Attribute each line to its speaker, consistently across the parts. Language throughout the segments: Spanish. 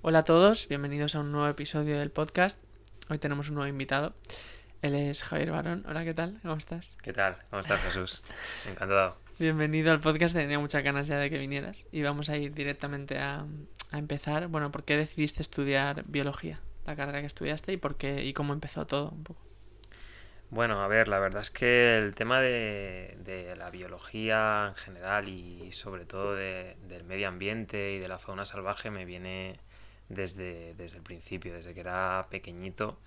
Speaker 1: Hola a todos, bienvenidos a un nuevo episodio del podcast. Hoy tenemos un nuevo invitado. Él es Javier Barón. Hola, ¿qué tal? ¿Cómo estás?
Speaker 2: ¿Qué tal? ¿Cómo estás, Jesús? Encantado.
Speaker 1: Bienvenido al podcast. Tenía muchas ganas ya de que vinieras. Y vamos a ir directamente a empezar. Bueno, ¿por qué decidiste estudiar biología? La carrera que estudiaste y por qué y cómo empezó todo un poco.
Speaker 2: Bueno, a ver, la verdad es que el tema de la biología en general y sobre todo del medio ambiente y de la fauna salvaje me viene desde el principio, desde que era pequeñito.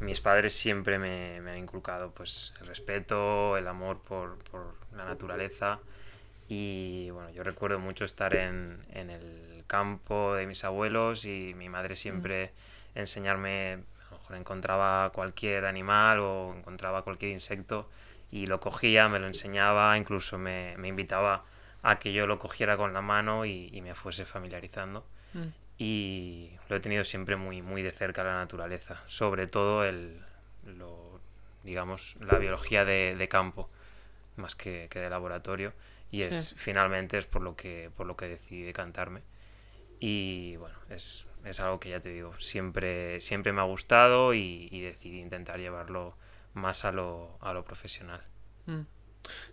Speaker 2: Mis padres siempre me han inculcado pues el respeto, el amor por la naturaleza y bueno, yo recuerdo mucho estar en el campo de mis abuelos y mi madre
Speaker 1: Mm,
Speaker 2: siempre enseñarme, a lo mejor encontraba cualquier animal o encontraba cualquier insecto y lo cogía, me lo enseñaba, incluso me invitaba a que yo lo cogiera con la mano y me fuese familiarizando.
Speaker 1: mm,
Speaker 2: Y lo he tenido siempre muy de cerca la naturaleza, sobre todo lo, digamos, la biología de campo, más que de laboratorio. Y
Speaker 1: sí.
Speaker 2: finalmente es por lo que decidí decantarme. Y bueno, es algo que ya te digo, siempre me ha gustado y decidí intentar llevarlo más a lo profesional.
Speaker 1: Mm.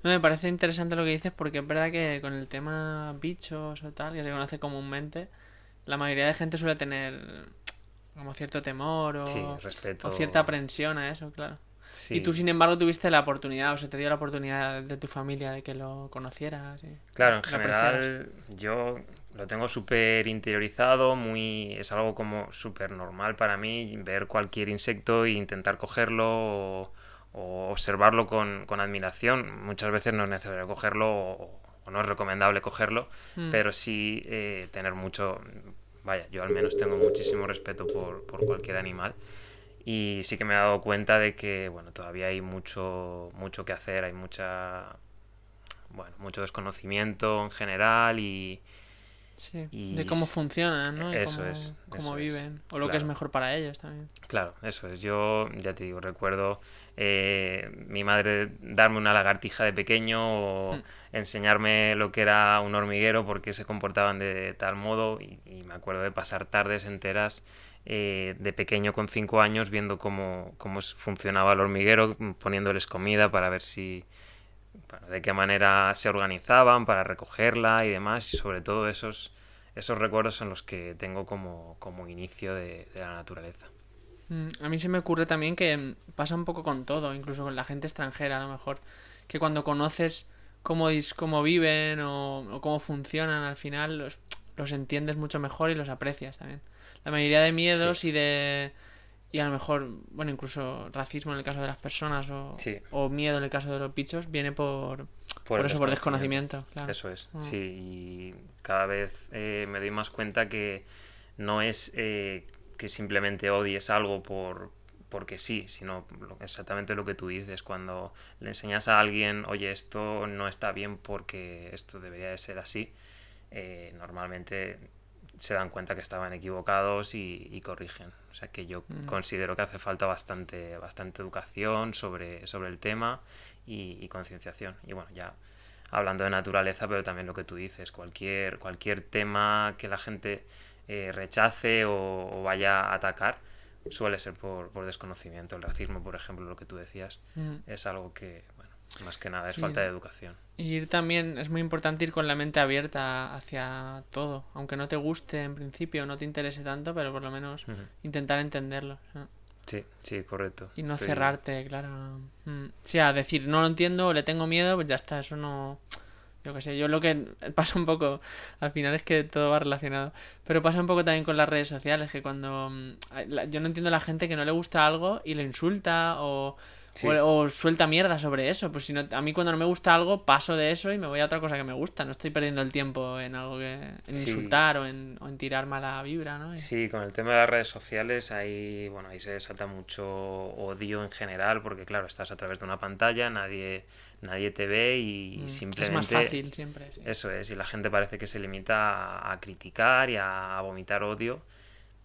Speaker 1: No, me parece interesante lo que dices porque es verdad que con el tema bichos o tal, que se conoce comúnmente, la mayoría de gente suele tener como cierto temor
Speaker 2: Sí,
Speaker 1: o cierta
Speaker 2: respeto.
Speaker 1: aprensión a eso, claro. Y tú,
Speaker 2: Sí,
Speaker 1: sin embargo, tuviste la oportunidad, o se te dio la oportunidad de tu familia de que lo conocieras y
Speaker 2: claro, en
Speaker 1: lo apreciaras.
Speaker 2: general yo lo tengo súper interiorizado, es algo como súper normal para mí ver cualquier insecto e intentar cogerlo o observarlo con admiración. Muchas veces no es necesario cogerlo o no es recomendable cogerlo,
Speaker 1: Mm,
Speaker 2: pero sí tener mucho, vaya, yo al menos tengo muchísimo respeto por cualquier animal. Y sí que me he dado cuenta de que, bueno, todavía hay mucho que hacer, hay mucho desconocimiento en general
Speaker 1: sí, de
Speaker 2: y
Speaker 1: cómo funcionan, ¿no? Y cómo
Speaker 2: eso es,
Speaker 1: viven, o lo que es
Speaker 2: claro,
Speaker 1: mejor para ellos también.
Speaker 2: claro, eso es. Yo ya te digo, recuerdo mi madre darme una lagartija de pequeño o
Speaker 1: Mm,
Speaker 2: enseñarme lo que era un hormiguero, porque se comportaban de tal modo y me acuerdo de pasar tardes enteras de pequeño con 5 años viendo cómo funcionaba el hormiguero, poniéndoles comida para ver bueno, de qué manera se organizaban para recogerla y demás, y sobre todo esos recuerdos son los que tengo como inicio de la naturaleza.
Speaker 1: A mí se me ocurre también que pasa un poco con todo, incluso con la gente extranjera a lo mejor, que cuando conoces cómo viven o cómo funcionan, al final los entiendes mucho mejor y los aprecias también. La mayoría de
Speaker 2: Sí,
Speaker 1: miedos y a lo mejor, bueno, incluso racismo en el caso de las personas
Speaker 2: sí,
Speaker 1: o miedo en el caso de los bichos, viene
Speaker 2: por
Speaker 1: por
Speaker 2: el
Speaker 1: eso, por
Speaker 2: desconocimiento.
Speaker 1: desconocimiento, claro.
Speaker 2: Eso es,
Speaker 1: Mm,
Speaker 2: sí, y cada vez me doy más cuenta que no es que simplemente odies algo porque sí, sino exactamente lo que tú dices, cuando le enseñas a alguien, oye, esto no está bien porque esto debería de ser así, normalmente se dan cuenta que estaban equivocados y corrigen. O sea que yo
Speaker 1: mm,
Speaker 2: considero que hace falta bastante educación sobre el tema y concienciación. Y bueno, ya hablando de naturaleza, pero también lo que tú dices, cualquier tema que la gente rechace o vaya a atacar, suele ser por desconocimiento. El racismo, por ejemplo, lo que tú decías,
Speaker 1: mm.
Speaker 2: es algo que, bueno, más que nada es
Speaker 1: Sí,
Speaker 2: falta de educación.
Speaker 1: y ir también, es muy importante ir con la mente abierta hacia todo, aunque no te guste en principio, no te interese tanto, pero por lo menos
Speaker 2: Ujú.
Speaker 1: intentar entenderlo, ¿no?
Speaker 2: Sí, sí, correcto.
Speaker 1: Y no
Speaker 2: Estoy.
Speaker 1: cerrarte, claro. Sí, a decir no lo entiendo o le tengo miedo, pues ya está, eso no... Yo qué sé, yo lo que pasa un poco, al final es que todo va relacionado, pero pasa un poco también con las redes sociales, que cuando yo no entiendo a la gente que no le gusta algo y lo insulta
Speaker 2: Sí,
Speaker 1: o suelta mierda sobre eso, pues si no, a mí cuando no me gusta algo paso de eso y me voy a otra cosa que me gusta, no estoy perdiendo el tiempo en algo en
Speaker 2: sí,
Speaker 1: insultar o en tirar mala vibra, ¿no?
Speaker 2: sí, con el tema de las redes sociales, bueno, ahí se desata mucho odio en general, porque claro, estás a través de una pantalla, nadie te ve y
Speaker 1: Es más
Speaker 2: simplemente
Speaker 1: fácil siempre, sí.
Speaker 2: eso es, y la gente parece que se limita a criticar y a vomitar odio.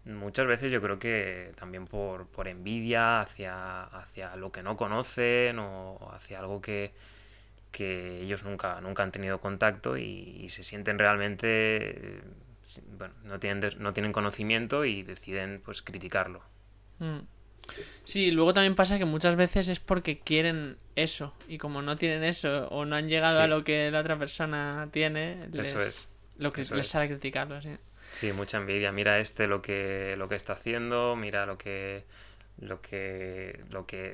Speaker 2: Muchas veces yo creo que también por envidia hacia lo que no conocen o hacia algo que ellos nunca han tenido contacto y se sienten realmente bueno, no tienen conocimiento y deciden pues criticarlo.
Speaker 1: Mm. Sí, luego también pasa que muchas veces es porque quieren eso y como no tienen eso o no han llegado a
Speaker 2: Sí,
Speaker 1: lo que la otra persona tiene,
Speaker 2: eso es, eso
Speaker 1: les
Speaker 2: es.
Speaker 1: sale criticarlo, sí.
Speaker 2: Sí, mucha envidia. Mira lo que está haciendo, mira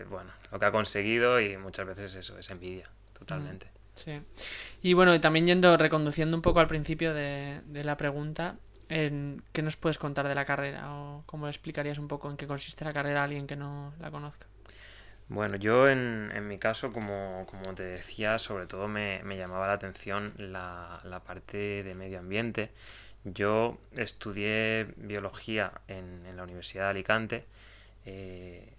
Speaker 2: bueno, lo que ha conseguido y muchas veces eso es envidia,
Speaker 1: Mm,
Speaker 2: totalmente.
Speaker 1: sí. Y bueno, y también reconduciendo un poco al principio de la pregunta, ¿qué nos puedes contar de la carrera? ¿O cómo le explicarías un poco en qué consiste la carrera a alguien que no la conozca?
Speaker 2: Bueno, yo en mi caso, como te decía, sobre todo me llamaba la atención la parte de medio ambiente. Yo estudié biología en la Universidad de Alicante. eh,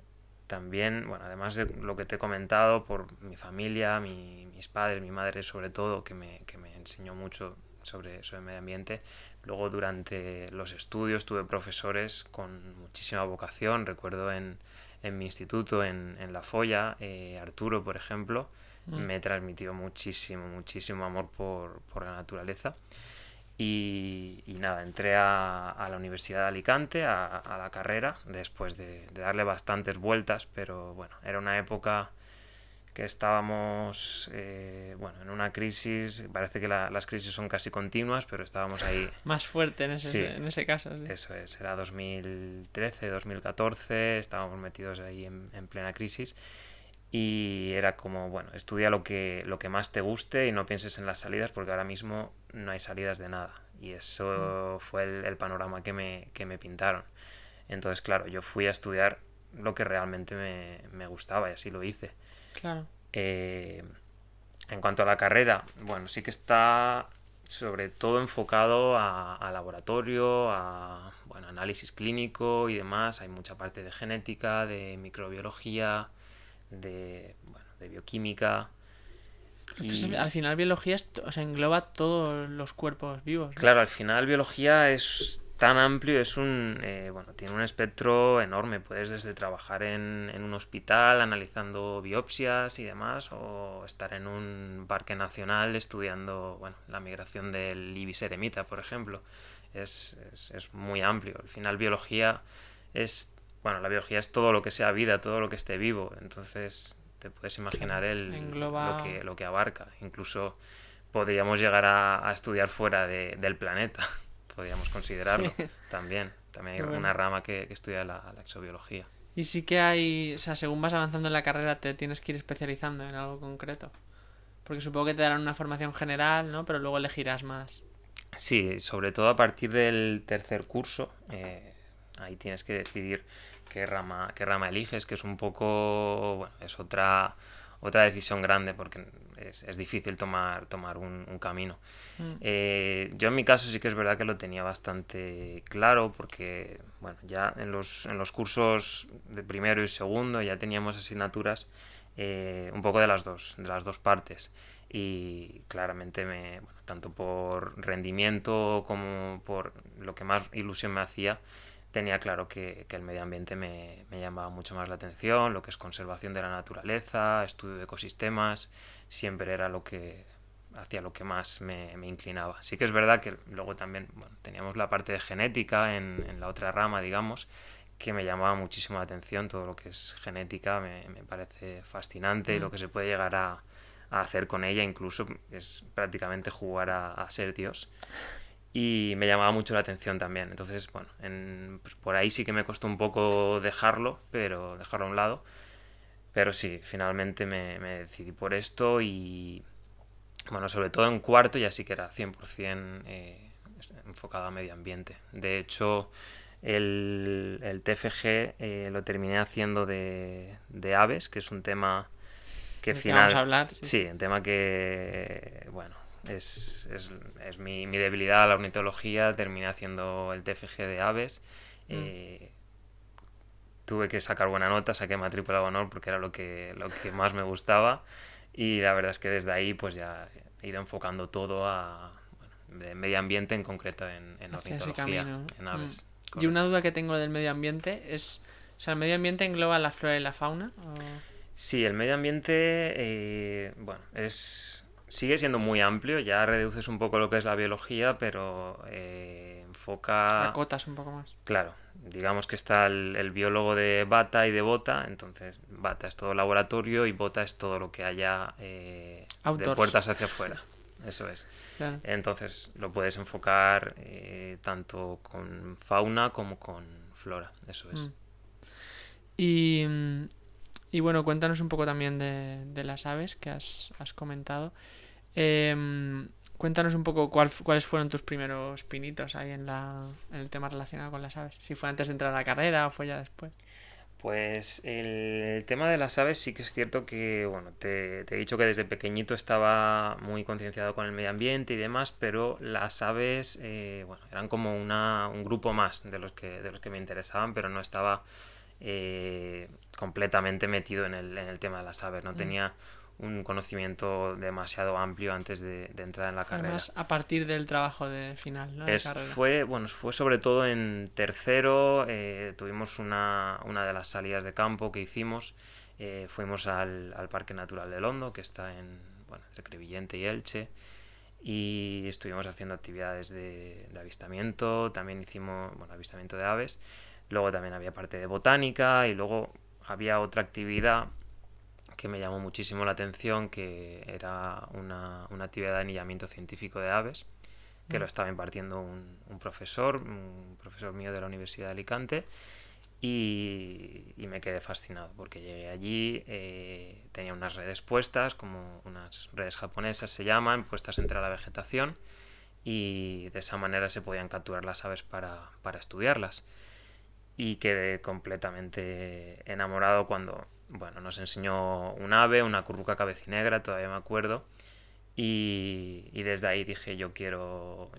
Speaker 2: También, bueno, además de lo que te he comentado, por mi familia, mis padres, mi madre sobre todo, que me enseñó mucho sobre medio ambiente. Luego durante los estudios tuve profesores con muchísima vocación. Recuerdo en mi instituto, en La Folla, Arturo, por ejemplo,
Speaker 1: Mm,
Speaker 2: me transmitió muchísimo amor por la naturaleza. Y nada, entré a la Universidad de Alicante, a la carrera, después de darle bastantes vueltas, pero bueno, era una época que estábamos, bueno, en una crisis, parece que las crisis son casi continuas, pero estábamos ahí.
Speaker 1: más fuerte
Speaker 2: Sí,
Speaker 1: en ese caso, sí.
Speaker 2: eso es, era 2013, 2014, estábamos metidos ahí en plena crisis y era como, bueno, estudia lo que más te guste y no pienses en las salidas porque ahora mismo no hay salidas de nada. Y
Speaker 1: Mm,
Speaker 2: eso fue el panorama que me pintaron. Entonces, claro, yo fui a estudiar lo que realmente me gustaba y así lo hice.
Speaker 1: claro.
Speaker 2: Eh, en cuanto a la carrera, bueno, sí que está sobre todo enfocado a laboratorio, a bueno, análisis clínico y demás. Hay mucha parte de genética, de microbiología, bueno, de bioquímica
Speaker 1: Porque al
Speaker 2: y
Speaker 1: final biología o sea, engloba todos los cuerpos vivos, ¿no?
Speaker 2: claro, al final biología es tan amplio, bueno, tiene un espectro enorme. Puedes desde trabajar en un hospital analizando biopsias y demás, o estar en un parque nacional estudiando, bueno, la migración del ibis eremita, por ejemplo. Es muy amplio. Al final biología es, bueno, la biología es todo lo que sea vida, todo lo que esté vivo. Entonces te puedes
Speaker 1: Claro.
Speaker 2: imaginar
Speaker 1: Engloba.
Speaker 2: lo que abarca. Incluso podríamos llegar a estudiar fuera del planeta. Podríamos
Speaker 1: Sí,
Speaker 2: considerarlo también. También hay
Speaker 1: qué
Speaker 2: una
Speaker 1: bueno.
Speaker 2: rama que estudia la exobiología.
Speaker 1: Y sí que hay, o sea, según vas avanzando en la carrera te tienes que ir especializando en algo concreto. Porque supongo que te darán una formación general, ¿no? Pero luego elegirás más.
Speaker 2: Sí, sobre todo a partir del tercer curso, ahí tienes que decidir qué rama eliges, que es un poco, bueno, es otra decisión grande porque es difícil tomar un camino.
Speaker 1: Mm,
Speaker 2: Yo en mi caso sí que es verdad que lo tenía bastante claro porque, bueno, ya en los cursos de primero y segundo ya teníamos asignaturas un poco de las dos partes y claramente bueno, tanto por rendimiento como por lo que más ilusión me hacía, tenía claro que el medio ambiente me llamaba mucho más la atención, lo que es conservación de la naturaleza, estudio de ecosistemas, siempre era hacia lo que más me inclinaba. Sí que es verdad que luego también bueno, teníamos la parte de genética en la otra rama, digamos, que me llamaba muchísimo la atención, todo lo que es genética me parece fascinante y lo
Speaker 1: mm,
Speaker 2: que se puede llegar a hacer con ella, incluso es prácticamente jugar a ser Dios. Y me llamaba mucho la atención también. Entonces, bueno, pues por ahí sí que me costó un poco dejarlo a un lado. Pero sí, finalmente me decidí por esto y, bueno, sobre todo en cuarto ya sí que era 100% enfocado a medio ambiente. De hecho, el TFG lo terminé haciendo de aves, que es un tema que
Speaker 1: ¿de qué vamos a
Speaker 2: final,
Speaker 1: hablar? Sí,
Speaker 2: sí,
Speaker 1: sí.
Speaker 2: un tema que, bueno, es mi debilidad a la ornitología, terminé haciendo el TFG de aves,
Speaker 1: Mm,
Speaker 2: eh, tuve que sacar buena nota, saqué matrícula de honor porque era lo que más me gustaba y la verdad es que desde ahí pues ya he ido enfocando todo bueno, de medio ambiente en concreto en
Speaker 1: hacia ese
Speaker 2: ornitología,
Speaker 1: camino.
Speaker 2: en
Speaker 1: Mm.
Speaker 2: aves,
Speaker 1: Y una
Speaker 2: correcto.
Speaker 1: duda que tengo del medio ambiente es, o sea, ¿el medio ambiente engloba la flora y la fauna? ¿O?
Speaker 2: Sí, el medio ambiente, bueno, sigue siendo muy amplio, ya reduces un poco lo que es la biología, pero enfoca...
Speaker 1: Acotas un poco más.
Speaker 2: Claro, digamos que está el biólogo de bata y de bota, entonces bata es todo laboratorio y bota es todo lo que haya de
Speaker 1: Outdoors.
Speaker 2: puertas hacia afuera. Eso es.
Speaker 1: Claro.
Speaker 2: Entonces lo puedes enfocar tanto con fauna como con flora. Eso es.
Speaker 1: Y, y bueno, cuéntanos un poco también de las aves que has comentado. Cuéntanos un poco cuáles fueron tus primeros pinitos ahí en el tema relacionado con las aves. Si fue antes de entrar a la carrera o fue ya después.
Speaker 2: Pues el tema de las aves sí que es cierto que, bueno, te he dicho que desde pequeñito estaba muy concienciado con el medio ambiente y demás, pero las aves, bueno, eran como un grupo más de los que me interesaban, pero no estaba completamente metido en el tema de las aves, no
Speaker 1: Mm.
Speaker 2: tenía un conocimiento demasiado amplio antes de entrar en la carrera.
Speaker 1: Además, a partir del trabajo de final, ¿no? De carrera.
Speaker 2: Fue sobre todo en tercero, tuvimos una de las salidas de campo que hicimos, fuimos al Parque Natural del Hondo, que está entre Crevillente y Elche, y estuvimos haciendo actividades de avistamiento, también hicimos, avistamiento de aves, luego también había parte de botánica y luego había otra actividad que me llamó muchísimo la atención, que era una actividad de anillamiento científico de aves, que lo estaba impartiendo un profesor mío de la Universidad de Alicante, y me quedé fascinado porque llegué allí, tenía unas redes puestas, como unas redes japonesas se llaman, puestas entre la vegetación, y de esa manera se podían capturar las aves para estudiarlas. Y quedé completamente enamorado cuando, nos enseñó un ave, una curruca cabecinegra, todavía me acuerdo, y desde ahí dije, yo quiero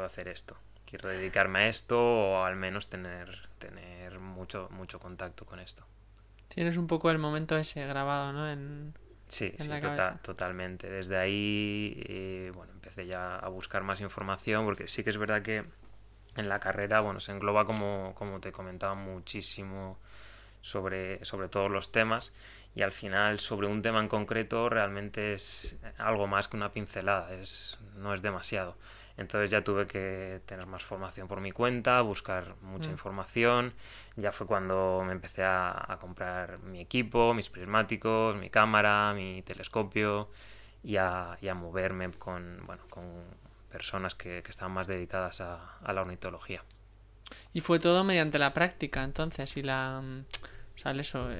Speaker 2: hacer esto, quiero dedicarme a esto, o al menos tener mucho, mucho contacto con esto.
Speaker 1: Tienes un poco el momento ese grabado, ¿no?
Speaker 2: Sí,
Speaker 1: En
Speaker 2: sí,
Speaker 1: la cabeza.
Speaker 2: totalmente. Desde ahí, empecé ya a buscar más información, porque sí que es verdad que en la carrera, se engloba, como te comentaba, muchísimo sobre todos los temas, y al final sobre un tema en concreto realmente es algo más que una pincelada, no es demasiado. Entonces ya tuve que tener más formación por mi cuenta, buscar mucha
Speaker 1: Mm.
Speaker 2: información. Ya fue cuando me empecé a comprar mi equipo, mis prismáticos, mi cámara, mi telescopio, y a moverme con personas que estaban más dedicadas a la ornitología.
Speaker 1: Y fue todo mediante la práctica, entonces, o sea, eso,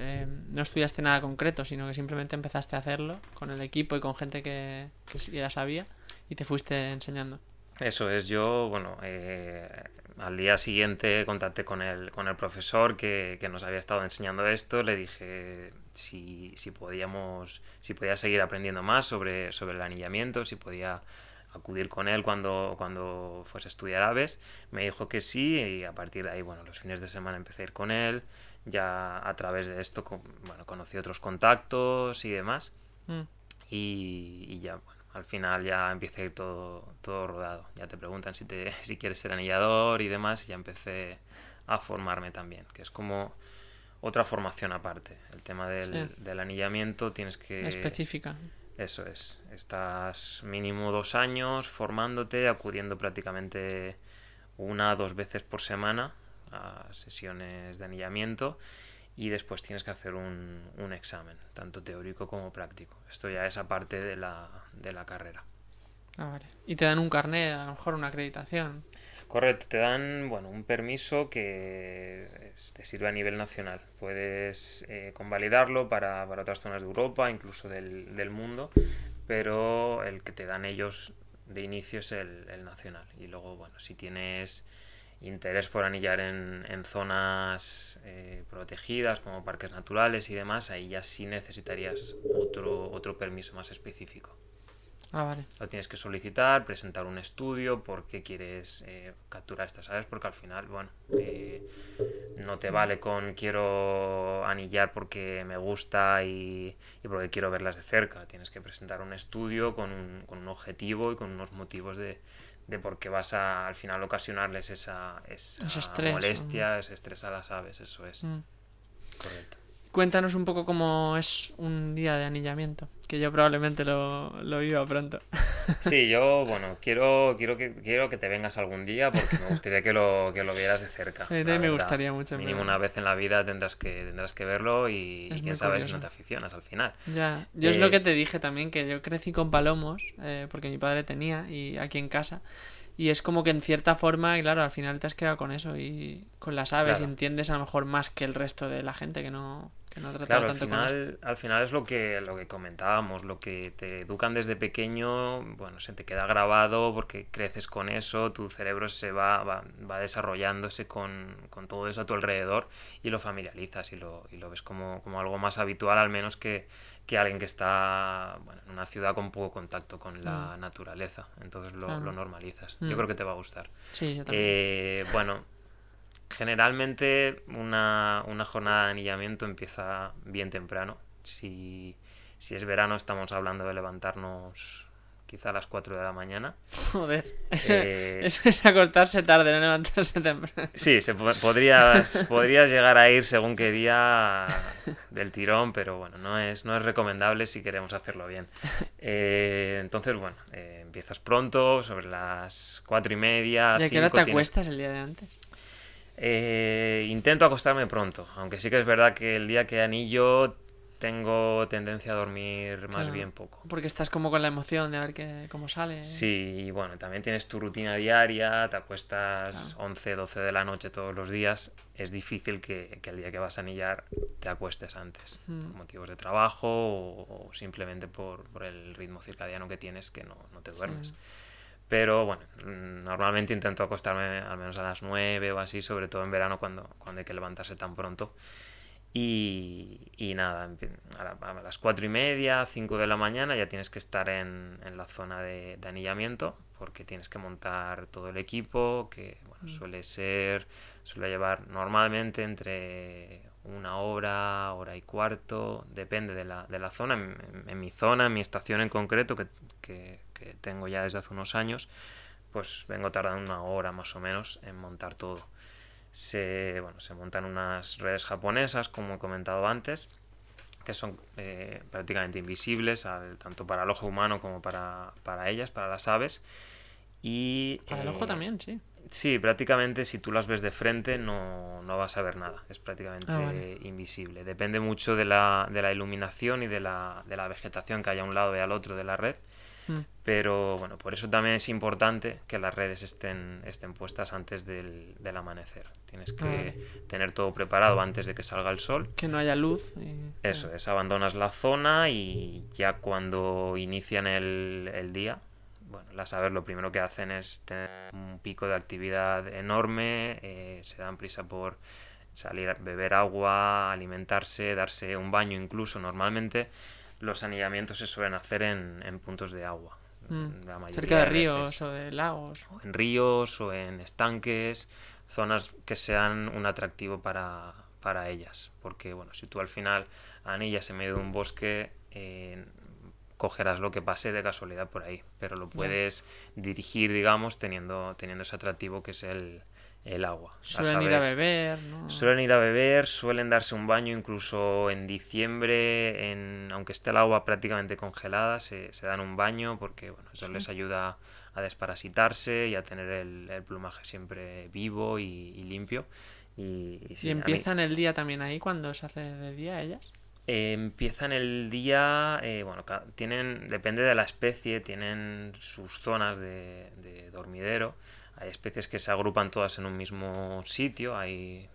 Speaker 1: no estudiaste nada concreto, sino que simplemente empezaste a hacerlo con el equipo y con gente que ya sabía y te fuiste enseñando.
Speaker 2: Eso es, yo, al día siguiente contacté con el profesor que nos había estado enseñando esto, le dije si podía seguir aprendiendo más sobre el anillamiento, si podía acudir con él cuando fuese a estudiar aves. Me dijo que sí, y a partir de ahí, los fines de semana empecé a ir con él, ya a través de esto, conocí otros contactos y demás,
Speaker 1: Mm.
Speaker 2: y ya, al final ya empieza a ir todo rodado. Ya te preguntan si quieres ser anillador y demás, y ya empecé a formarme también, que es como otra formación aparte. El tema
Speaker 1: Sí,
Speaker 2: del anillamiento tienes que...
Speaker 1: específica.
Speaker 2: Eso es, estás mínimo 2 años formándote, acudiendo prácticamente 1 o 2 veces por semana a sesiones de anillamiento, y después tienes que hacer un examen, tanto teórico como práctico. Esto ya es aparte de la carrera.
Speaker 1: Ah, vale. Y te dan un carnet, a lo mejor una acreditación.
Speaker 2: Correcto, te dan un permiso que te sirve a nivel nacional. Puedes convalidarlo para otras zonas de Europa, incluso del mundo, pero el que te dan ellos de inicio es el nacional. Y luego, si tienes interés por anillar en zonas protegidas como parques naturales y demás, ahí ya sí necesitarías otro permiso más específico.
Speaker 1: Ah, vale.
Speaker 2: Lo tienes que solicitar, presentar un estudio, por qué quieres capturar estas aves, porque al final, no te vale con quiero anillar porque me gusta y porque quiero verlas de cerca. Tienes que presentar un estudio con un objetivo y con unos motivos de por qué vas a al final ocasionarles esa
Speaker 1: Ese estrés.
Speaker 2: molestia, ese estrés a las aves. Eso es
Speaker 1: Mm.
Speaker 2: correcto.
Speaker 1: cuéntanos un poco cómo es un día de anillamiento, que yo probablemente lo viva pronto.
Speaker 2: Sí, yo, bueno, quiero que te vengas algún día porque me gustaría que lo vieras de cerca,
Speaker 1: Sí, a
Speaker 2: la
Speaker 1: mí me
Speaker 2: verdad.
Speaker 1: gustaría mucho,
Speaker 2: Mínimo
Speaker 1: pero
Speaker 2: una vez en la vida tendrás que verlo y
Speaker 1: es
Speaker 2: quién
Speaker 1: muy
Speaker 2: sabe si no
Speaker 1: curioso.
Speaker 2: te aficionas al final.
Speaker 1: Ya, yo es lo que
Speaker 2: Eh,
Speaker 1: te dije también, que yo crecí con palomos, porque mi padre tenía, y aquí en casa. Y es como que en cierta forma, claro, al final te has quedado con eso y con las aves y
Speaker 2: claro.
Speaker 1: entiendes a lo mejor más que el resto de la gente que no ha tratado
Speaker 2: Claro, al
Speaker 1: tanto con eso.
Speaker 2: final, al final es lo que comentábamos, lo que te educan desde pequeño, bueno, se te queda grabado porque creces con eso, tu cerebro va desarrollándose con todo eso a tu alrededor y lo familiarizas y lo ves como algo más habitual, al menos que alguien que está, bueno, en una ciudad con poco contacto con
Speaker 1: Mm,
Speaker 2: la naturaleza. Entonces lo
Speaker 1: claro.
Speaker 2: normalizas. Yo
Speaker 1: Mm,
Speaker 2: creo que te va a gustar.
Speaker 1: sí, yo también.
Speaker 2: Bueno, generalmente una jornada de anillamiento empieza bien temprano. Si es verano estamos hablando de levantarnos quizá a las 4 de la mañana.
Speaker 1: Joder, eso,
Speaker 2: Eh,
Speaker 1: eso es acostarse tarde, no levantarse temprano.
Speaker 2: sí, podrías llegar a ir según qué día del tirón, pero bueno, no es recomendable si queremos hacerlo bien. Entonces, bueno, empiezas pronto, sobre las 4:30,
Speaker 1: ¿Y a qué hora te
Speaker 2: 5 tienes.
Speaker 1: acuestas el día de antes?
Speaker 2: Intento acostarme pronto, aunque sí que es verdad que el día que anillo tengo tendencia a dormir más
Speaker 1: Claro,
Speaker 2: bien poco.
Speaker 1: porque estás como con la emoción de ver cómo sale.
Speaker 2: Sí, y bueno, también tienes tu rutina diaria, te acuestas
Speaker 1: Claro.
Speaker 2: 11, 12 de la noche todos los días. Es difícil que el día que vas a anillar te acuestes antes, por
Speaker 1: Mm,
Speaker 2: motivos de trabajo o simplemente por el ritmo circadiano que tienes que no te
Speaker 1: sí.
Speaker 2: duermes. Pero bueno, normalmente intento acostarme al menos a las 9 o así, sobre todo en verano cuando hay que levantarse tan pronto. Y nada, a las 4:30, 5 de la mañana ya tienes que estar en la zona de anillamiento porque tienes que montar todo el equipo que bueno,
Speaker 1: Mm,
Speaker 2: suele llevar normalmente entre una hora, hora y cuarto, depende de la zona. En mi zona, en mi estación en concreto, que tengo ya desde hace unos años, pues vengo tardando una hora más o menos en montar todo. Se montan unas redes japonesas, como he comentado antes, que son prácticamente invisibles, tanto para el ojo humano como para ellas, para las aves. Y
Speaker 1: para el ojo también, sí.
Speaker 2: sí, prácticamente si tú las ves de frente no vas a ver nada, es
Speaker 1: Ah, vale.
Speaker 2: prácticamente invisible. Depende mucho de la iluminación y de la vegetación que haya a un lado y al otro de la red.
Speaker 1: Mm,
Speaker 2: Pero bueno, por eso también es importante que las redes estén puestas antes del amanecer. Tienes
Speaker 1: ah, vale.
Speaker 2: que tener todo preparado antes de que salga el sol.
Speaker 1: Que no haya luz.
Speaker 2: Eso es, abandonas la zona y ya cuando inician el día, bueno, las aves lo primero que hacen es tener un pico de actividad enorme, se dan prisa por salir a beber agua, alimentarse, darse un baño incluso. Normalmente los anillamientos se suelen hacer en puntos de agua,
Speaker 1: Mm,
Speaker 2: la
Speaker 1: cerca
Speaker 2: mayoría
Speaker 1: de
Speaker 2: de
Speaker 1: ríos
Speaker 2: veces.
Speaker 1: o de lagos.
Speaker 2: O en ríos o en estanques, zonas que sean un atractivo para ellas. Porque, bueno, si tú al final anillas en medio de un bosque, cogerás lo que pase de casualidad por ahí, pero lo
Speaker 1: Ya.
Speaker 2: puedes dirigir, digamos, teniendo ese atractivo que es el agua. Las
Speaker 1: Suelen ir a
Speaker 2: aves
Speaker 1: beber, ¿no?
Speaker 2: suelen ir a beber, suelen darse un baño incluso en diciembre, aunque esté el agua prácticamente congelada, se dan un baño porque bueno, eso
Speaker 1: Sí.
Speaker 2: les ayuda a desparasitarse y a tener el plumaje siempre vivo y limpio. Y
Speaker 1: Y
Speaker 2: sí, a mí
Speaker 1: empiezan el día también ahí cuando se hace de día ellas.
Speaker 2: empiezan el día, bueno, depende de la especie, tienen sus zonas de dormidero. Hay especies que se agrupan todas en un mismo sitio.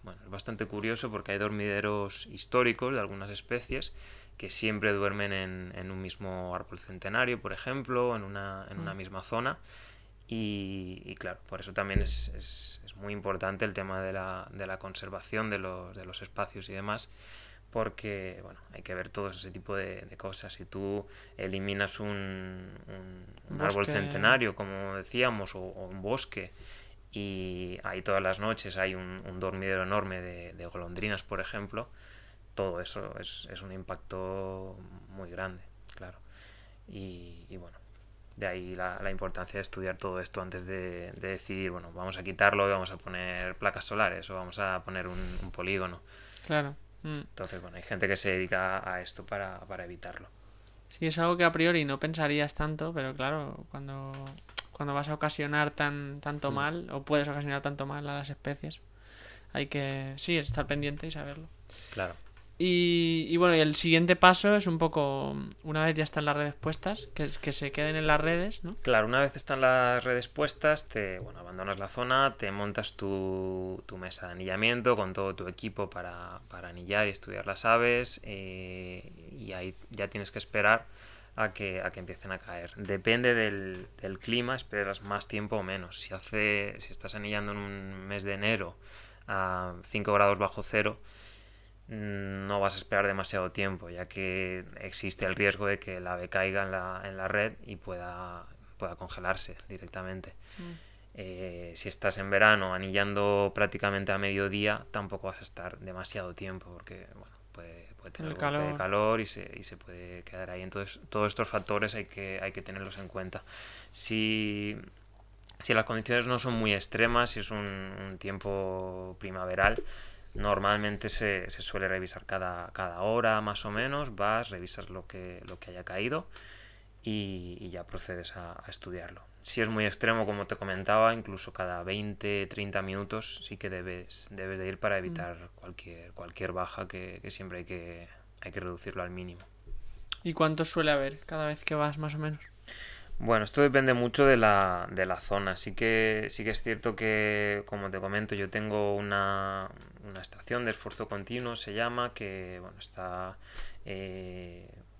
Speaker 2: Bueno, es bastante curioso porque hay dormideros históricos de algunas especies que siempre duermen en un mismo árbol centenario, por ejemplo, en una
Speaker 1: Mm,
Speaker 2: misma zona. Y claro, por eso también es muy importante el tema de la conservación de los espacios y demás, porque bueno, hay que ver todo ese tipo de cosas. Si tú eliminas un árbol
Speaker 1: bosque.
Speaker 2: centenario, como decíamos, o un bosque, y ahí todas las noches hay un dormidero enorme de golondrinas, por ejemplo, todo eso es un impacto muy grande, claro. Y bueno, de ahí la importancia de estudiar todo esto antes de decidir, bueno, vamos a quitarlo y vamos a poner placas solares o vamos a poner un polígono.
Speaker 1: Claro. Mm.
Speaker 2: Entonces, bueno, hay gente que se dedica a esto para evitarlo.
Speaker 1: Sí, es algo que a priori no pensarías tanto, pero claro, cuando vas a ocasionar tanto
Speaker 2: Mm,
Speaker 1: mal, o puedes ocasionar tanto mal a las especies, hay que, sí, estar pendiente y saberlo.
Speaker 2: claro.
Speaker 1: Y bueno, y el siguiente paso es un poco, una vez ya están las redes puestas, que es que se queden en las redes, ¿no?
Speaker 2: Claro, una vez están las redes puestas, bueno, abandonas la zona, te montas tu mesa de anillamiento con todo tu equipo para anillar y estudiar las aves, y ahí ya tienes que esperar a que empiecen a caer. Depende del clima, esperas más tiempo o menos. Si estás anillando en un mes de enero a 5 grados bajo cero, no vas a esperar demasiado tiempo, ya que existe el riesgo de que el ave caiga en la red y pueda congelarse directamente.
Speaker 1: Mm.
Speaker 2: Si estás en verano anillando prácticamente a mediodía, tampoco vas a estar demasiado tiempo, porque bueno, puede
Speaker 1: Con
Speaker 2: tener
Speaker 1: el
Speaker 2: golpe de
Speaker 1: calor.
Speaker 2: calor y se puede quedar ahí. Entonces, todos estos factores hay que tenerlos en cuenta. Si las condiciones no son muy extremas, si es un tiempo primaveral, normalmente se suele revisar cada hora más o menos, revisas lo que haya caído y ya procedes a estudiarlo. Si es muy extremo, como te comentaba, incluso cada 20-30 minutos sí que debes de ir para
Speaker 1: Mm.
Speaker 2: evitar cualquier baja, que siempre hay que reducirlo al mínimo.
Speaker 1: ¿Y cuántos suele haber cada vez que vas, más o menos?
Speaker 2: Bueno, esto depende mucho de la zona. Sí que es cierto que, como te comento, yo tengo una estación de esfuerzo continuo, se llama, que bueno, está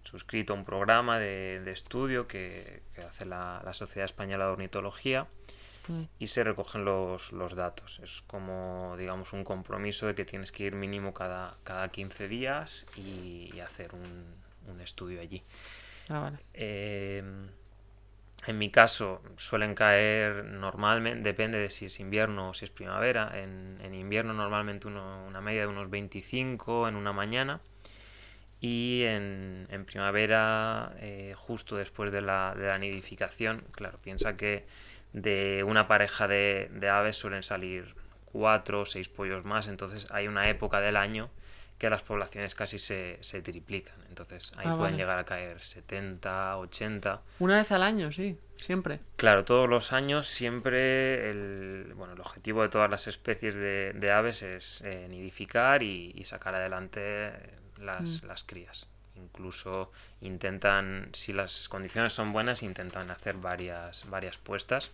Speaker 2: suscrito a un programa de estudio que hace la Sociedad Española de Ornitología,
Speaker 1: Mm.
Speaker 2: y se recogen los datos. Es como, digamos, un compromiso de que tienes que ir mínimo cada 15 días y hacer un estudio allí.
Speaker 1: Ah, vale.
Speaker 2: En mi caso suelen caer normalmente, depende de si es invierno o si es primavera. En invierno normalmente una media de unos 25 en una mañana, y en primavera, justo después de la nidificación. Claro, piensa que de una pareja de aves suelen salir 4 o 6 pollos más, entonces hay una época del año que las poblaciones casi se triplican, entonces ahí
Speaker 1: Ah,
Speaker 2: pueden
Speaker 1: vale.
Speaker 2: llegar a caer 70, 80.
Speaker 1: Una vez al año, sí, siempre.
Speaker 2: Claro, todos los años siempre el objetivo de todas las especies de aves es nidificar y sacar adelante
Speaker 1: Mm.
Speaker 2: las crías. Incluso intentan, si las condiciones son buenas, intentan hacer varias puestas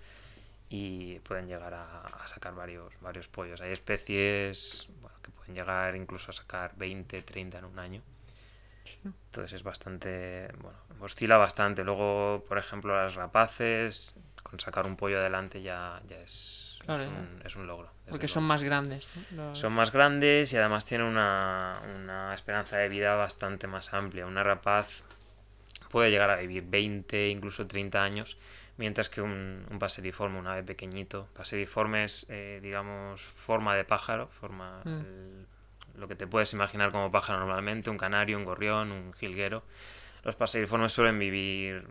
Speaker 2: y pueden llegar a sacar varios pollos. Hay especies, bueno, que pueden llegar incluso a sacar 20, 30 en un año.
Speaker 1: Sí.
Speaker 2: Entonces es bastante, bueno, oscila bastante. Luego, por ejemplo, las rapaces, con sacar un pollo adelante ya es,
Speaker 1: Claro,
Speaker 2: es
Speaker 1: ya.
Speaker 2: un, es un logro, desde
Speaker 1: Porque son
Speaker 2: luego.
Speaker 1: más grandes, ¿no?
Speaker 2: Son más grandes y además tienen una esperanza de vida bastante más amplia. Una rapaz puede llegar a vivir 20, incluso 30 años, mientras que un paseriforme, un ave pequeñito. Paseriforme es, digamos, forma de pájaro,
Speaker 1: Mm.
Speaker 2: lo que te puedes imaginar como pájaro normalmente, un canario, un gorrión, un jilguero. Los paseriformes suelen vivir,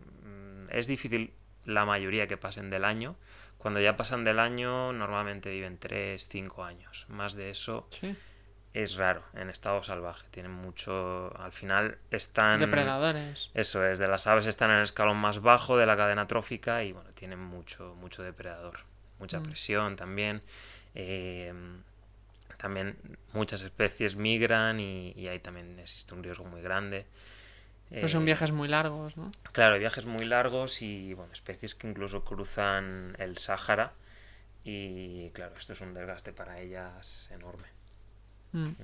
Speaker 2: es difícil la mayoría que pasen del año. Cuando ya pasan del año, normalmente viven 3-5 años. Más de eso
Speaker 1: Sí.
Speaker 2: es raro en estado salvaje. Tienen mucho. Al final están.
Speaker 1: Depredadores.
Speaker 2: Eso es, de las aves están en el escalón más bajo de la cadena trófica y bueno, tienen mucho depredador. Mucha
Speaker 1: Mm.
Speaker 2: presión también. Eh, También muchas especies migran y ahí también existe un riesgo muy grande.
Speaker 1: Pero son
Speaker 2: Eh,
Speaker 1: viajes muy largos, ¿no?
Speaker 2: claro, hay viajes muy largos y bueno, especies que incluso cruzan el Sáhara, y claro, esto es un desgaste para ellas enorme.
Speaker 1: Mm.
Speaker 2: Ujú.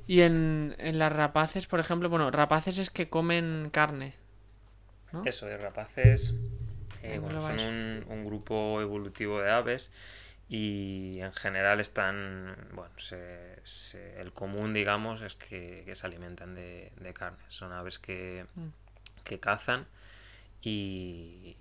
Speaker 1: Y en las rapaces, por ejemplo, bueno, rapaces es que comen carne, ¿no?
Speaker 2: Eso de rapaces,
Speaker 1: ¿Cómo
Speaker 2: bueno,
Speaker 1: lo va
Speaker 2: son
Speaker 1: eso?
Speaker 2: un grupo evolutivo de aves, y en general están, bueno, el común, digamos, es que se alimentan de carne. Son aves
Speaker 1: Mm.
Speaker 2: que cazan y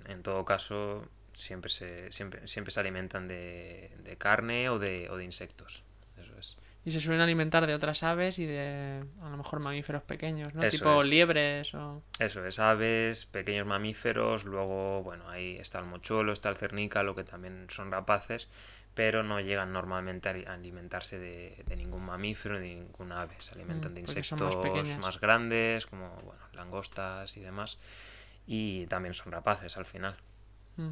Speaker 2: en todo caso siempre se alimentan de carne o de insectos. Eso es.
Speaker 1: Y se suelen alimentar de otras aves y de, a lo mejor, mamíferos pequeños, ¿no?
Speaker 2: Eso
Speaker 1: Tipo
Speaker 2: es.
Speaker 1: liebres o...
Speaker 2: Eso es, aves, pequeños mamíferos, luego, bueno, ahí está el mochuelo, está el cernícalo, que también son rapaces, pero no llegan normalmente a alimentarse de ningún mamífero ni de ningún ave. Se alimentan de
Speaker 1: Porque son más
Speaker 2: insectos
Speaker 1: pequeñas.
Speaker 2: más grandes, como bueno, langostas y demás, y también son rapaces al final.
Speaker 1: Mm.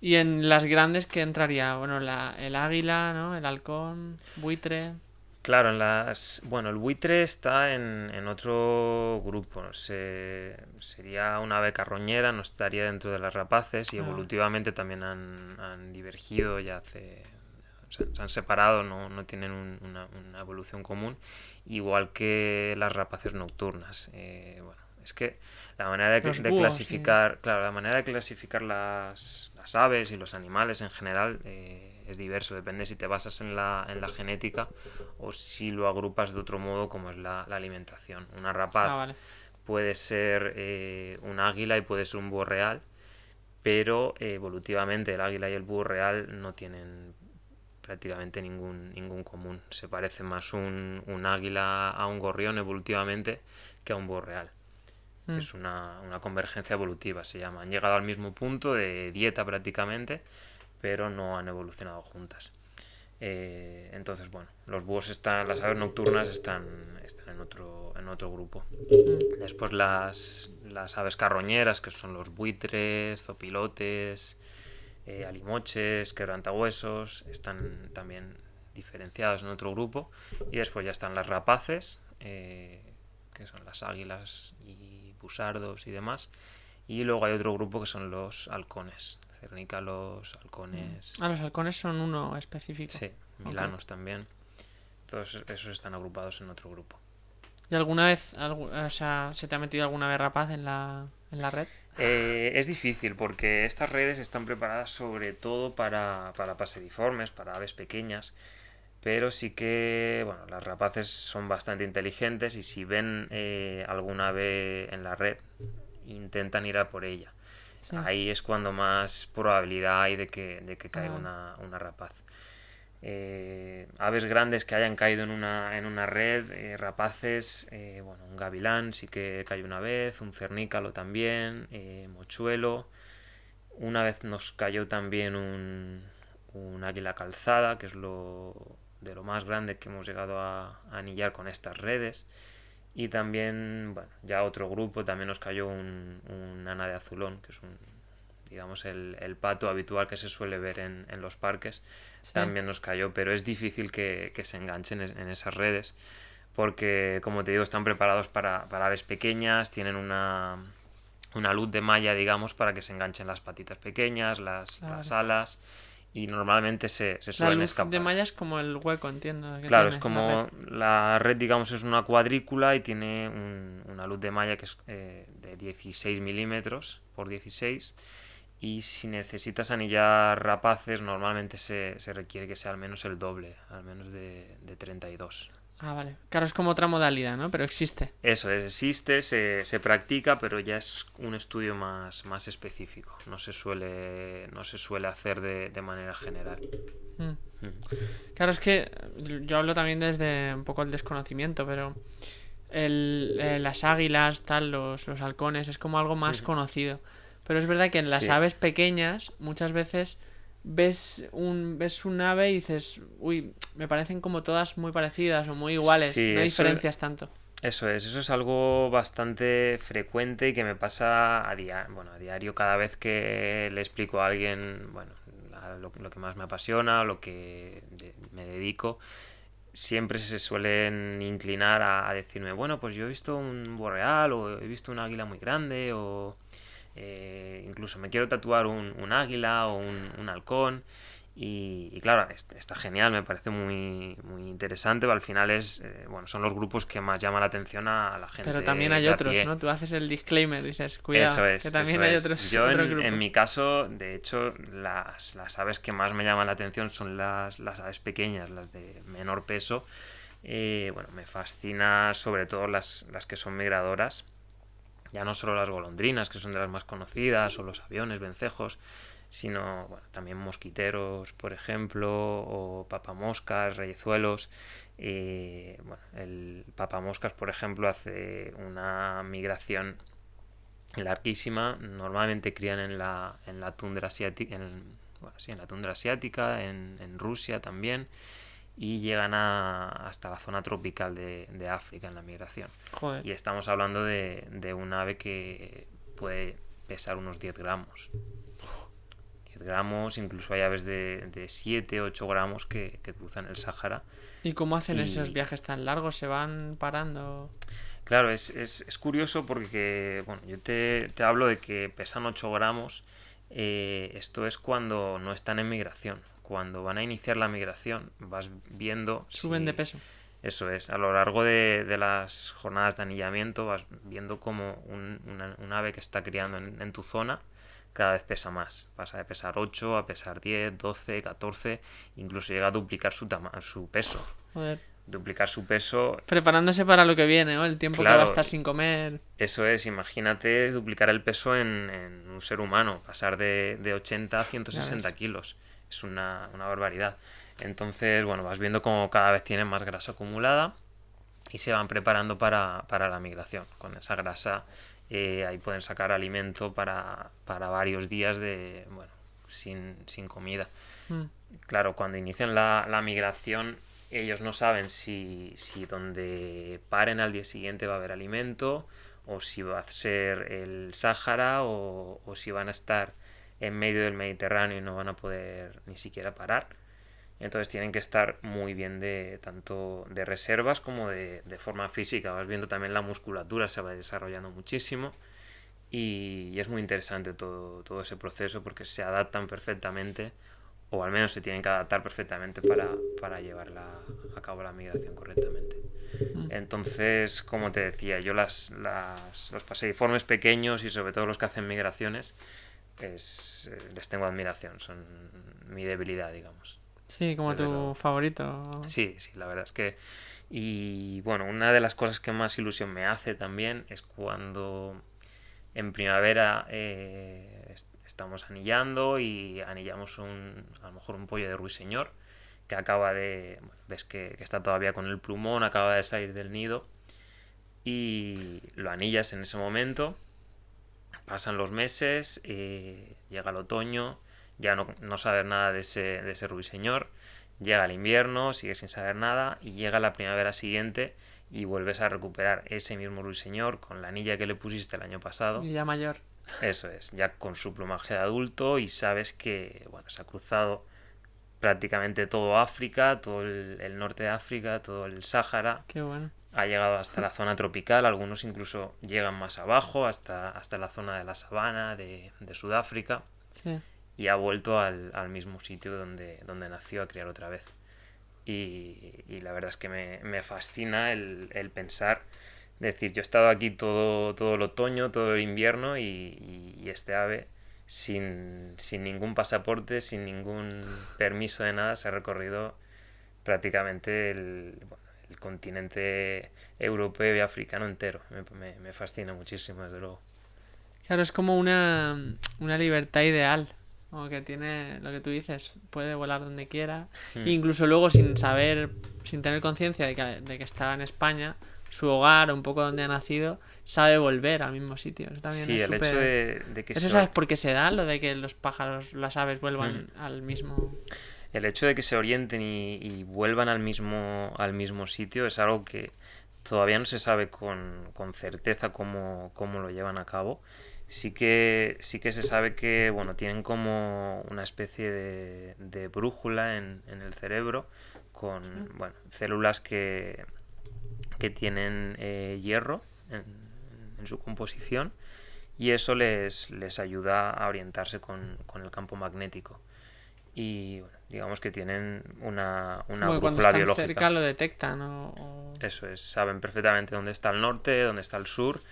Speaker 1: Y en las grandes, ¿qué entraría? Bueno, el águila, ¿no? El halcón, buitre.
Speaker 2: Claro, bueno, el buitre está en otro grupo. Sería una ave carroñera, no estaría dentro de las rapaces y
Speaker 1: Ah, vale.
Speaker 2: evolutivamente también han divergido, se han separado, no tienen una evolución común, igual que las rapaces nocturnas. Bueno, es que la manera
Speaker 1: Los
Speaker 2: de
Speaker 1: búhos y...
Speaker 2: clasificar, claro, la manera de clasificar las aves y los animales en general es diverso, depende si te basas en la genética o si lo agrupas de otro modo como es la alimentación. Una
Speaker 1: Ah,
Speaker 2: rapaz
Speaker 1: vale.
Speaker 2: puede ser un águila y puede ser un búho real, pero evolutivamente el águila y el búho real no tienen prácticamente ningún común. Se parece más un águila a un gorrión evolutivamente que a un búho real.
Speaker 1: Mm.
Speaker 2: Es una convergencia evolutiva, se llama. Han llegado al mismo punto de dieta prácticamente, pero no han evolucionado juntas. Entonces, bueno, las aves nocturnas están en otro grupo.
Speaker 1: Mm.
Speaker 2: Después las aves carroñeras, que son los buitres, zopilotes, alimoches, quebrantahuesos, están también diferenciados en otro grupo. Y después ya están las rapaces, que son las águilas y busardos y demás. Y luego hay otro grupo que son los halcones, cernícalos, halcones,
Speaker 1: Ah, los halcones son uno específico.
Speaker 2: sí,
Speaker 1: Ok.
Speaker 2: milanos también. Todos esos están agrupados en otro grupo.
Speaker 1: ¿Y alguna vez, o sea, se te ha metido alguna vez rapaz en la red?
Speaker 2: Es difícil porque estas redes están preparadas sobre todo para paseriformes, para aves pequeñas, pero sí que, bueno, las rapaces son bastante inteligentes y si ven alguna ave en la red, intentan ir a por ella.
Speaker 1: Sí.
Speaker 2: Ahí es cuando más probabilidad hay de que
Speaker 1: Ah,
Speaker 2: caiga
Speaker 1: vale.
Speaker 2: una rapaz. Aves grandes que hayan caído en una red, rapaces, bueno, un gavilán sí que cayó una vez, un cernícalo también, mochuelo. Una vez nos cayó también un águila calzada, que es de lo más grande que hemos llegado a anillar con estas redes. Y también, bueno, ya otro grupo, también nos cayó un ana de azulón, que es digamos, el pato habitual que se suele ver en los parques.
Speaker 1: Sí.
Speaker 2: También nos cayó, pero es difícil que se enganchen en esas redes, porque, como te digo, están preparados para aves pequeñas, tienen una luz de malla, digamos, para que se enganchen las patitas pequeñas,
Speaker 1: Ah,
Speaker 2: las
Speaker 1: vale.
Speaker 2: alas, y normalmente se
Speaker 1: La
Speaker 2: suelen
Speaker 1: luz de
Speaker 2: escapar.
Speaker 1: malla es como el hueco, entiendo, que
Speaker 2: Claro, es
Speaker 1: tiene la red.
Speaker 2: como la red, digamos, es una cuadrícula y tiene una luz de malla que es de 16 milímetros por 16. Y si necesitas anillar rapaces, normalmente se requiere que sea al menos el doble, al menos de 32.
Speaker 1: Ah, vale. Claro, es como otra modalidad, ¿no? Pero existe.
Speaker 2: Eso existe, se practica, pero ya es un estudio más específico. No se suele hacer de manera general.
Speaker 1: Mm.
Speaker 2: Mm.
Speaker 1: Claro, es que yo hablo también desde un poco el desconocimiento, pero las águilas, tal, los halcones, es como algo más conocido. Pero es verdad que en las
Speaker 2: Sí,
Speaker 1: aves pequeñas muchas veces ves un ave y dices, uy, me parecen como todas muy parecidas o muy iguales,
Speaker 2: sí,
Speaker 1: no diferencias tanto.
Speaker 2: eso es algo bastante frecuente y que me pasa a diario cada vez que le explico a alguien, bueno, lo que más me apasiona, lo que me dedico. Siempre se suelen inclinar a decirme, bueno, pues yo he visto un boreal o he visto un águila muy grande o incluso me quiero tatuar un águila o un halcón. Y claro, está genial, me parece muy, muy interesante. Al final bueno, son los grupos que más llaman la atención a la
Speaker 1: Pero
Speaker 2: gente
Speaker 1: también hay
Speaker 2: de a
Speaker 1: otros,
Speaker 2: pie.
Speaker 1: ¿no? Tú haces el disclaimer, dices, cuidado,
Speaker 2: Eso
Speaker 1: que
Speaker 2: es,
Speaker 1: también
Speaker 2: eso
Speaker 1: hay
Speaker 2: es.
Speaker 1: otros,
Speaker 2: Yo
Speaker 1: otros
Speaker 2: en
Speaker 1: grupos.
Speaker 2: mi caso, de hecho, las aves que más me llaman la atención son las aves pequeñas, las de menor peso. Bueno, me fascina sobre todo las que son migradoras. Ya no solo las golondrinas, que son de las más conocidas, o los aviones, vencejos, sino bueno, también mosquiteros, por ejemplo, o papamoscas, reyezuelos. Bueno, el papamoscas, por ejemplo, hace una migración larguísima. Normalmente crían en la tundra asiática, bueno, sí, en la tundra asiática, en Rusia también, y llegan hasta la zona tropical de África en la migración.
Speaker 1: Joder.
Speaker 2: Y estamos hablando de un ave que puede pesar unos 10 gramos. 10 gramos, incluso hay aves de 7, 8 gramos que cruzan el Sáhara.
Speaker 1: ¿Y cómo hacen esos
Speaker 2: Y
Speaker 1: viajes tan largos? ¿Se van parando?
Speaker 2: claro, es curioso porque, bueno, yo te hablo de que pesan 8 gramos. Esto es cuando no están en migración. Cuando van a iniciar la migración, vas viendo
Speaker 1: Suben de
Speaker 2: si...
Speaker 1: peso.
Speaker 2: Eso es, a lo largo de las jornadas de anillamiento vas viendo como un ave que está criando en tu zona cada vez pesa más. Pasa de pesar 8 a pesar 10, 12, 14, incluso llega a duplicar su peso.
Speaker 1: Joder.
Speaker 2: Duplicar su peso,
Speaker 1: Preparándose para lo que viene, ¿no? El tiempo que va a
Speaker 2: claro,
Speaker 1: estar sin comer.
Speaker 2: eso es, imagínate duplicar el peso en un ser humano, pasar de 80 a
Speaker 1: Ya
Speaker 2: 160
Speaker 1: ves.
Speaker 2: kilos. Es una barbaridad. Entonces, bueno, vas viendo como cada vez tienen más grasa acumulada y se van preparando para la migración. Con esa grasa ahí pueden sacar alimento para varios días bueno, sin comida.
Speaker 1: Mm.
Speaker 2: Claro, cuando inician la migración, ellos no saben si donde paren al día siguiente va a haber alimento, o si va a ser el Sáhara, o si van a estar en medio del Mediterráneo y no van a poder ni siquiera parar. Entonces tienen que estar muy bien tanto de reservas como de forma física. Vas viendo también la musculatura se va desarrollando muchísimo y es muy interesante todo ese proceso porque se adaptan perfectamente, o al menos se tienen que adaptar perfectamente para llevar a cabo la migración correctamente.
Speaker 1: Mm.
Speaker 2: Entonces, como te decía, yo los paseriformes pequeños y sobre todo los que hacen migraciones les tengo admiración, son mi debilidad, digamos.
Speaker 1: Sí, como
Speaker 2: Desde
Speaker 1: tu
Speaker 2: luego.
Speaker 1: favorito.
Speaker 2: Sí, sí, la verdad es que... Y bueno, una de las cosas que más ilusión me hace también es cuando en primavera estamos anillando y anillamos a lo mejor un pollo de ruiseñor que acaba de... Bueno, ves que está todavía con el plumón, acaba de salir del nido y lo anillas en ese momento. Pasan los meses, llega el otoño, ya no sabes nada de ese ruiseñor, llega el invierno, sigues sin saber nada y llega la primavera siguiente y vuelves a recuperar ese mismo ruiseñor con la anilla que le pusiste el año pasado.
Speaker 1: Y ya mayor.
Speaker 2: Eso es, ya con su plumaje de adulto y sabes que bueno, se ha cruzado prácticamente todo África, todo el norte de África, todo el Sáhara.
Speaker 1: Qué bueno.
Speaker 2: Ha llegado hasta la zona tropical, algunos incluso llegan más abajo, hasta la zona de la sabana de Sudáfrica,
Speaker 1: Sí.
Speaker 2: y ha vuelto al mismo sitio donde nació a criar otra vez. Y la verdad es que me fascina el pensar, decir, yo he estado aquí todo el otoño, todo el invierno, y este ave, sin ningún pasaporte, sin ningún permiso de nada, se ha recorrido prácticamente el continente europeo y africano entero. Me fascina muchísimo, desde luego.
Speaker 1: Claro, es como una libertad ideal. Como que tiene lo que tú dices, puede volar donde quiera. E incluso luego sin saber, sin tener conciencia de que está en España, su hogar, un poco donde ha nacido, sabe volver al mismo sitio. Eso también
Speaker 2: Sí,
Speaker 1: es
Speaker 2: el hecho
Speaker 1: súper...
Speaker 2: de que
Speaker 1: ¿Eso sabes por qué se da? Lo de que los pájaros, las aves vuelvan al mismo...
Speaker 2: el hecho de que se orienten y vuelvan al mismo sitio es algo que todavía no se sabe con certeza cómo lo llevan a cabo. Sí que se sabe que bueno, tienen como una especie de brújula en el cerebro con bueno, células que tienen hierro en su composición, y eso les ayuda a orientarse con el campo magnético. Y bueno, digamos que tienen una
Speaker 1: Como que cuando
Speaker 2: brújula
Speaker 1: están
Speaker 2: biológica.
Speaker 1: cerca lo detectan o...
Speaker 2: Eso es, saben perfectamente dónde está el norte, dónde está el sur,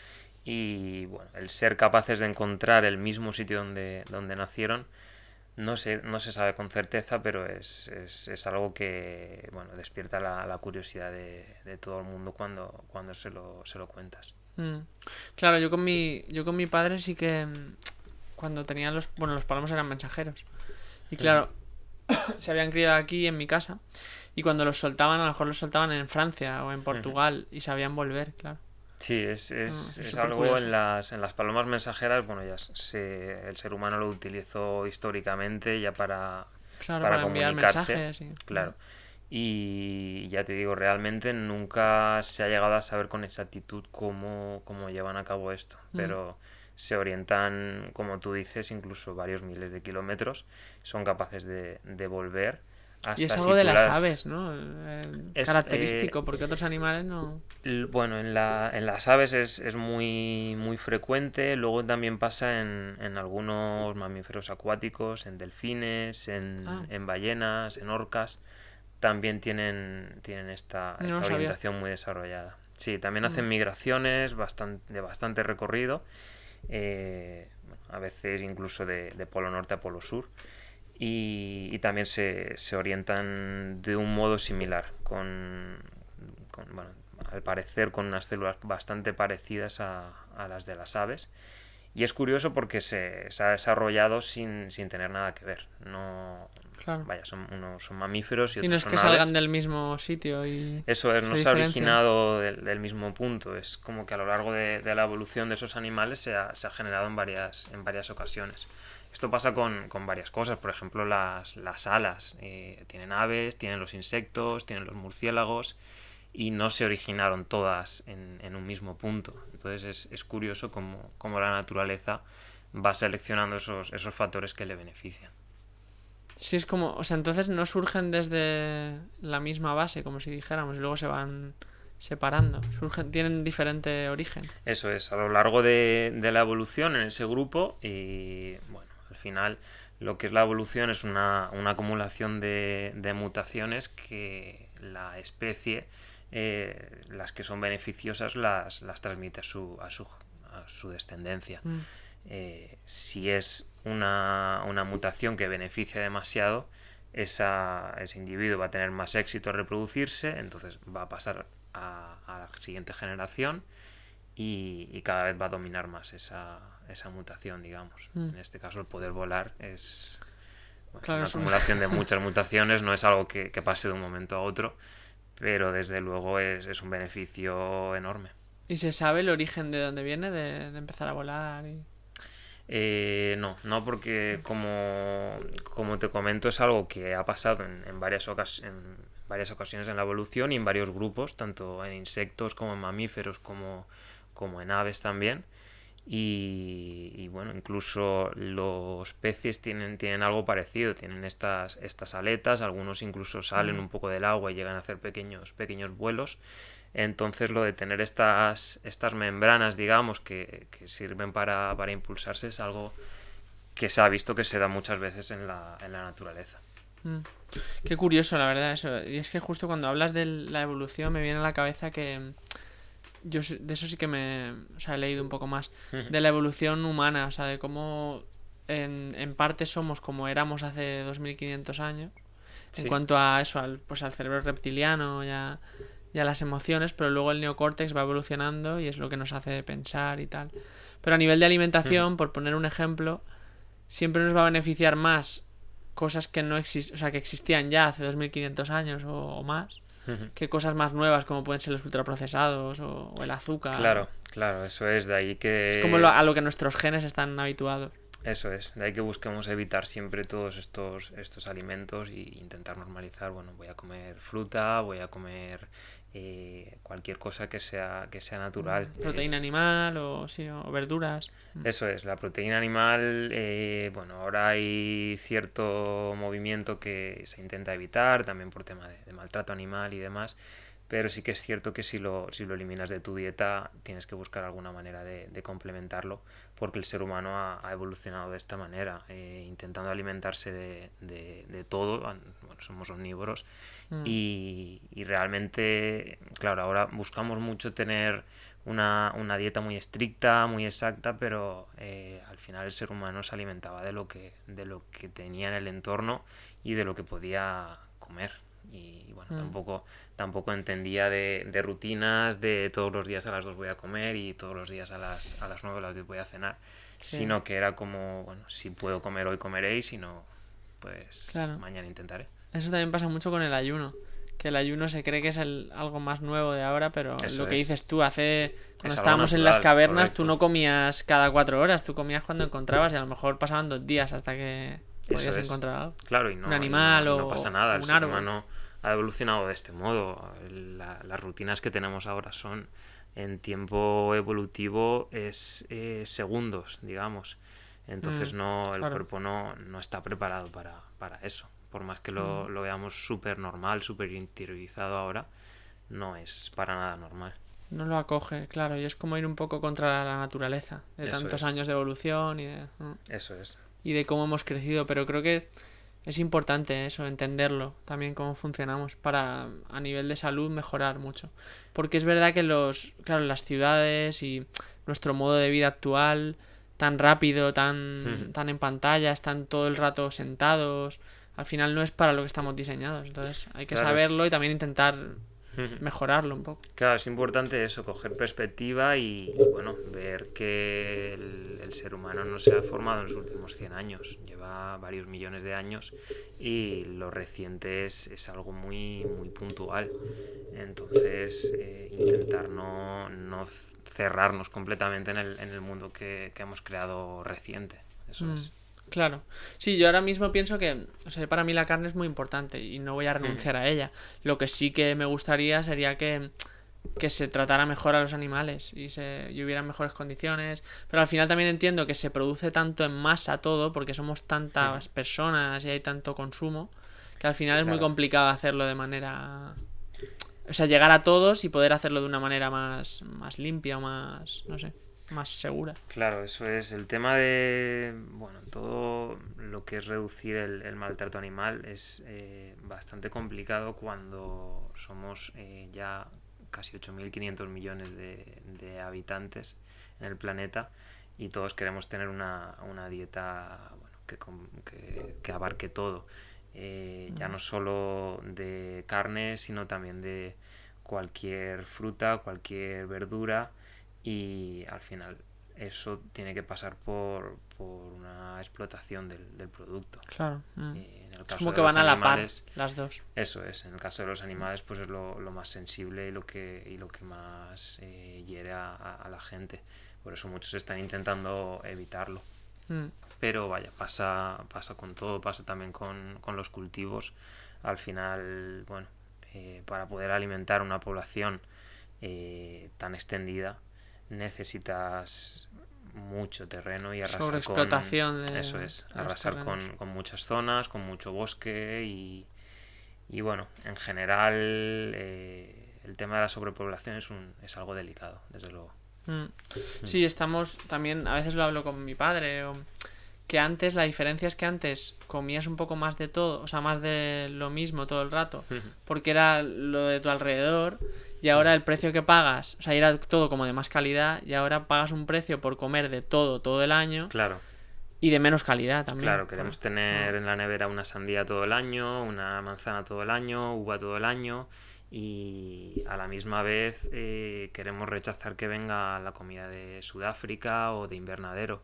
Speaker 2: y bueno, el ser capaces de encontrar el mismo sitio donde nacieron no se sabe con certeza, pero es algo que bueno, despierta la curiosidad de todo el mundo cuando se lo cuentas.
Speaker 1: Claro, yo con mi padre sí que cuando tenían los palomos eran mensajeros. Y claro, se habían criado aquí en mi casa y cuando los soltaban, a lo mejor los soltaban en Francia o en Portugal y sabían volver, claro.
Speaker 2: Sí,
Speaker 1: Es
Speaker 2: es
Speaker 1: súper
Speaker 2: algo
Speaker 1: curioso.
Speaker 2: en las palomas mensajeras, bueno, el ser humano lo utilizó históricamente ya
Speaker 1: Claro,
Speaker 2: para
Speaker 1: para enviar
Speaker 2: comunicarse,
Speaker 1: mensajes y...
Speaker 2: claro. Y ya te digo, realmente nunca se ha llegado a saber con exactitud cómo llevan a cabo esto,
Speaker 1: Mm.
Speaker 2: pero se orientan, como tú dices, incluso varios miles de kilómetros, son capaces de volver
Speaker 1: Y es
Speaker 2: hasta
Speaker 1: algo
Speaker 2: si
Speaker 1: de
Speaker 2: tú
Speaker 1: las
Speaker 2: las...
Speaker 1: aves, ¿no?
Speaker 2: Es,
Speaker 1: Característico, porque otros animales no...
Speaker 2: Bueno, en las aves es muy frecuente, luego también pasa en algunos mamíferos acuáticos, en delfines,
Speaker 1: Ah,
Speaker 2: en ballenas, en orcas, también tienen
Speaker 1: no lo
Speaker 2: esta
Speaker 1: sabía.
Speaker 2: orientación muy desarrollada. Sí, también
Speaker 1: Mm.
Speaker 2: hacen migraciones de bastante recorrido, bueno, a veces incluso de polo norte a polo sur, y también se orientan de un modo similar, bueno, al parecer con unas células bastante parecidas a las de las aves. Y es curioso porque se ha desarrollado sin tener nada que ver. No,
Speaker 1: Claro.
Speaker 2: vaya, unos son mamíferos y
Speaker 1: Y no
Speaker 2: otros
Speaker 1: es que
Speaker 2: son
Speaker 1: salgan
Speaker 2: aves.
Speaker 1: del mismo sitio y
Speaker 2: Eso es, no
Speaker 1: se
Speaker 2: se ha
Speaker 1: diferencian.
Speaker 2: originado del mismo punto. Es como que a lo largo de la evolución de esos animales se ha generado en varias ocasiones. Esto pasa con varias cosas. Por ejemplo, las alas. Tienen aves, tienen los insectos, tienen los murciélagos y no se originaron todas en un mismo punto. Entonces es curioso cómo la naturaleza va seleccionando esos factores que le benefician.
Speaker 1: Sí, es como, o sea, entonces no surgen desde la misma base, como si dijéramos, y luego se van separando. Surgen, tienen diferente origen.
Speaker 2: Eso es, a lo largo de la evolución en ese grupo y bueno, al final lo que es la evolución es una acumulación de mutaciones que la especie, las que son beneficiosas, las transmite a su descendencia.
Speaker 1: Mm.
Speaker 2: Si es una mutación que beneficia demasiado, ese individuo va a tener más éxito en reproducirse, entonces va a pasar a la siguiente generación y cada vez va a dominar más esa mutación, digamos.
Speaker 1: Mm.
Speaker 2: En este caso, el poder volar es bueno,
Speaker 1: Claro,
Speaker 2: una
Speaker 1: es un...
Speaker 2: acumulación de muchas mutaciones, no es algo que pase de un momento a otro, pero desde luego es un beneficio enorme.
Speaker 1: ¿Y se sabe el origen de dónde viene de empezar a volar? Y...
Speaker 2: No porque como te comento es algo que ha pasado en varias ocasiones en la evolución y en varios grupos, tanto en insectos como en mamíferos como en aves también. Y bueno, incluso los peces tienen algo parecido, tienen estas aletas, algunos incluso salen
Speaker 1: Mm.
Speaker 2: un poco del agua y llegan a hacer pequeños vuelos. Entonces lo de tener estas membranas, digamos, que sirven para impulsarse es algo que se ha visto que se da muchas veces en la naturaleza.
Speaker 1: Mm. Qué curioso, la verdad, eso. Y es que justo cuando hablas de la evolución me viene a la cabeza que de eso sí que o sea, he leído un poco más. De la evolución humana, o sea, de cómo en parte somos como éramos hace 2500 años. En
Speaker 2: Sí.
Speaker 1: cuanto a eso, pues al cerebro reptiliano y a las emociones, pero luego el neocórtex va evolucionando y es lo que nos hace pensar y tal. Pero a nivel de alimentación, por poner un ejemplo, siempre nos va a beneficiar más cosas que no existen, o sea, que existían ya hace 2500 años o más, que cosas más nuevas como pueden ser los ultraprocesados o el azúcar.
Speaker 2: Claro, claro, eso es de ahí
Speaker 1: Es como
Speaker 2: que
Speaker 1: a lo que nuestros genes están habituados.
Speaker 2: eso es, de ahí que busquemos evitar siempre todos estos alimentos y intentar normalizar, bueno, voy a comer fruta, voy a comer cualquier cosa que sea natural.
Speaker 1: Proteína animal o, sí, o verduras.
Speaker 2: Eso es, la proteína animal, bueno, ahora hay cierto movimiento que se intenta evitar, también por tema de maltrato animal y demás, pero sí que es cierto que si lo eliminas de tu dieta tienes que buscar alguna manera de complementarlo, porque el ser humano ha evolucionado de esta manera, intentando alimentarse de todo, bueno, somos omnívoros,
Speaker 1: Mm.
Speaker 2: y realmente, claro, ahora buscamos mucho tener una dieta muy estricta, muy exacta, pero al final el ser humano se alimentaba de lo que tenía en el entorno y de lo que podía comer. Y bueno, tampoco entendía de rutinas, de todos los días a las 2 voy a comer y todos los días a las 9 a las 10 voy a cenar,
Speaker 1: Sí,
Speaker 2: sino que era como, bueno, si puedo comer hoy comeré y si no, pues
Speaker 1: claro.
Speaker 2: mañana intentaré.
Speaker 1: Eso también pasa mucho con el ayuno. que el ayuno se cree que es algo más nuevo de ahora, pero
Speaker 2: Eso
Speaker 1: lo que
Speaker 2: es.
Speaker 1: dices tú, cuando
Speaker 2: Es algo
Speaker 1: estábamos en las
Speaker 2: natural,
Speaker 1: cavernas, tú
Speaker 2: correcto.
Speaker 1: no comías cada 4 horas, tú comías cuando encontrabas y a lo mejor pasaban 2 días hasta que
Speaker 2: Eso
Speaker 1: podías
Speaker 2: es.
Speaker 1: encontrar algo.
Speaker 2: Claro,
Speaker 1: Un animal
Speaker 2: y no pasa nada.
Speaker 1: o
Speaker 2: El
Speaker 1: un
Speaker 2: ser
Speaker 1: árbol.
Speaker 2: humano ha evolucionado de este modo. Las rutinas que tenemos ahora son en tiempo evolutivo es segundos, digamos. Entonces el
Speaker 1: Claro.
Speaker 2: cuerpo no está preparado para eso. Por más que
Speaker 1: Mm.
Speaker 2: lo veamos súper normal, súper interiorizado ahora, no es para nada normal.
Speaker 1: No lo acoge, claro, y es como ir un poco contra la naturaleza, de
Speaker 2: Eso
Speaker 1: tantos
Speaker 2: es,
Speaker 1: años de evolución
Speaker 2: eso es.
Speaker 1: y de cómo hemos crecido, pero creo que es importante eso, entenderlo, también cómo funcionamos, para a nivel de salud mejorar mucho. Porque es verdad que claro, las ciudades y nuestro modo de vida actual, tan rápido, tan en pantalla, están todo el rato sentados, al final no es para lo que estamos diseñados. Entonces hay que
Speaker 2: Claro,
Speaker 1: saberlo y también intentar mejorarlo un poco.
Speaker 2: Claro, es importante eso, coger perspectiva y bueno, ver que el ser humano no se ha formado en los últimos 100 años, lleva varios millones de años y lo reciente es algo muy, muy puntual. Entonces, intentar no cerrarnos completamente en el mundo que hemos creado reciente, eso
Speaker 1: Mm,
Speaker 2: es.
Speaker 1: claro. Sí, yo ahora mismo pienso que, o sea, para mí la carne es muy importante y no voy a renunciar a ella. Lo que sí que me gustaría sería que se tratara mejor a los animales y hubieran mejores condiciones. Pero al final también entiendo que se produce tanto en masa todo, porque somos tantas personas y hay tanto consumo, que al final es muy
Speaker 2: Claro.
Speaker 1: complicado hacerlo de manera... O sea, llegar a todos y poder hacerlo de una manera más limpia o más, no sé, más segura.
Speaker 2: Claro, eso es. El tema de, bueno, todo lo que es reducir el maltrato animal es bastante complicado cuando somos ya casi 8.500 millones de habitantes en el planeta y todos queremos tener una dieta bueno, que abarque todo. Ya no solo de carne, sino también de cualquier fruta, cualquier verdura y al final eso tiene que pasar por una explotación del producto.
Speaker 1: Claro.
Speaker 2: En el
Speaker 1: Es
Speaker 2: caso
Speaker 1: como
Speaker 2: de
Speaker 1: que
Speaker 2: los
Speaker 1: van a la par
Speaker 2: animales,
Speaker 1: las dos.
Speaker 2: eso es, en el caso de los animales pues es lo más sensible y lo que más hiere a la gente. Por eso muchos están intentando evitarlo.
Speaker 1: Mm,
Speaker 2: Pero vaya, pasa con todo, pasa también con los cultivos. Al final, bueno, para poder alimentar una población tan extendida, necesitas mucho terreno y arrasar
Speaker 1: Sobreexplotación
Speaker 2: eso es,
Speaker 1: de los
Speaker 2: arrasar
Speaker 1: terrenos.
Speaker 2: con muchas zonas, con mucho bosque y bueno, en general el tema de la sobrepoblación es algo delicado, desde luego.
Speaker 1: Mm. Sí, estamos también, a veces lo hablo con mi padre, que antes, la diferencia es que antes comías un poco más de todo, o sea, más de lo mismo todo el rato, porque era lo de tu alrededor, y ahora el precio que pagas, o sea, era todo como de más calidad, y ahora pagas un precio por comer de todo el año,
Speaker 2: Claro,
Speaker 1: y de menos calidad también.
Speaker 2: claro, queremos tener en la nevera una sandía todo el año, una manzana todo el año, uva todo el año y a la misma vez queremos rechazar que venga la comida de Sudáfrica o de invernadero.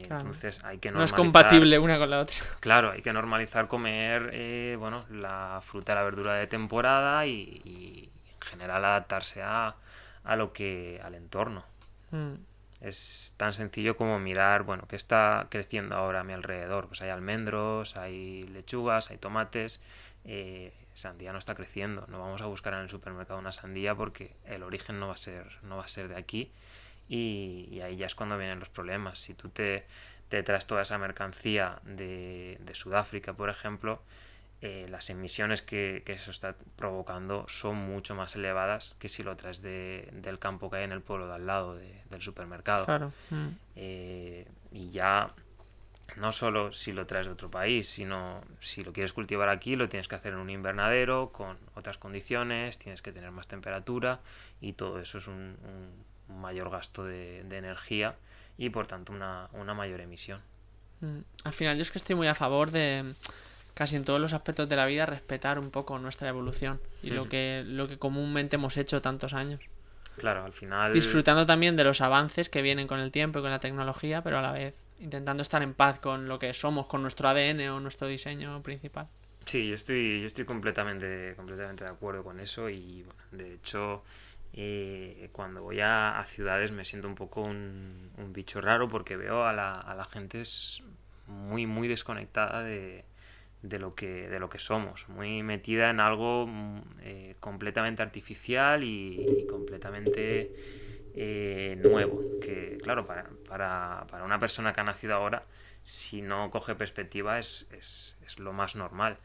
Speaker 1: Claro.
Speaker 2: Entonces hay que
Speaker 1: No es
Speaker 2: normalizar,
Speaker 1: compatible una con la otra.
Speaker 2: claro, hay que normalizar comer bueno, la fruta y la verdura de temporada y en general adaptarse al entorno.
Speaker 1: Mm,
Speaker 2: Es tan sencillo como mirar, bueno, qué está creciendo ahora a mi alrededor. Pues hay almendros, hay lechugas, hay tomates. Sandía no está creciendo. No vamos a buscar en el supermercado una sandía porque el origen no va a ser de aquí. Y ahí ya es cuando vienen los problemas. Si tú te traes toda esa mercancía de Sudáfrica, por ejemplo, las emisiones que eso está provocando son mucho más elevadas que si lo traes del campo que hay en el pueblo de al lado del supermercado.
Speaker 1: claro.
Speaker 2: Y ya no solo si lo traes de otro país, sino si lo quieres cultivar aquí, lo tienes que hacer en un invernadero con otras condiciones, tienes que tener más temperatura y todo eso es un mayor gasto de energía y por tanto una mayor emisión.
Speaker 1: Al final yo es que estoy muy a favor de casi en todos los aspectos de la vida respetar un poco nuestra evolución y lo que comúnmente hemos hecho tantos años.
Speaker 2: Claro, al final...
Speaker 1: Disfrutando también de los avances que vienen con el tiempo y con la tecnología, pero a la vez intentando estar en paz con lo que somos, con nuestro ADN o nuestro diseño principal.
Speaker 2: Sí, yo estoy completamente de acuerdo con eso y bueno, de hecho cuando voy a ciudades me siento un poco un bicho raro porque veo a la gente muy desconectada de lo que somos, muy metida en algo completamente artificial y completamente nuevo, que claro, para una persona que ha nacido ahora, si no coge perspectiva es lo más normal.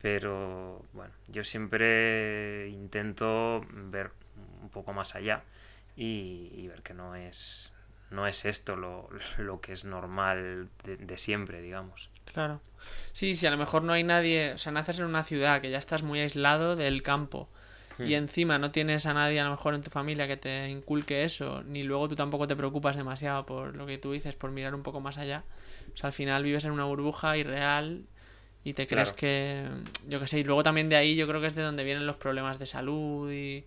Speaker 2: Pero bueno, yo siempre intento ver un poco más allá y ver que no es esto lo que es normal de siempre, digamos.
Speaker 1: Claro. Sí, sí, a lo mejor no hay nadie, o sea, naces en una ciudad que ya estás muy aislado del campo y
Speaker 2: Hmm.
Speaker 1: encima no tienes a nadie a lo mejor en tu familia que te inculque eso, ni luego tú tampoco te preocupas demasiado por lo que tú dices, por mirar un poco más allá. O sea, al final vives en una burbuja irreal y te crees
Speaker 2: Claro.
Speaker 1: que, yo qué sé, y luego también de ahí yo creo que es de donde vienen los problemas de salud y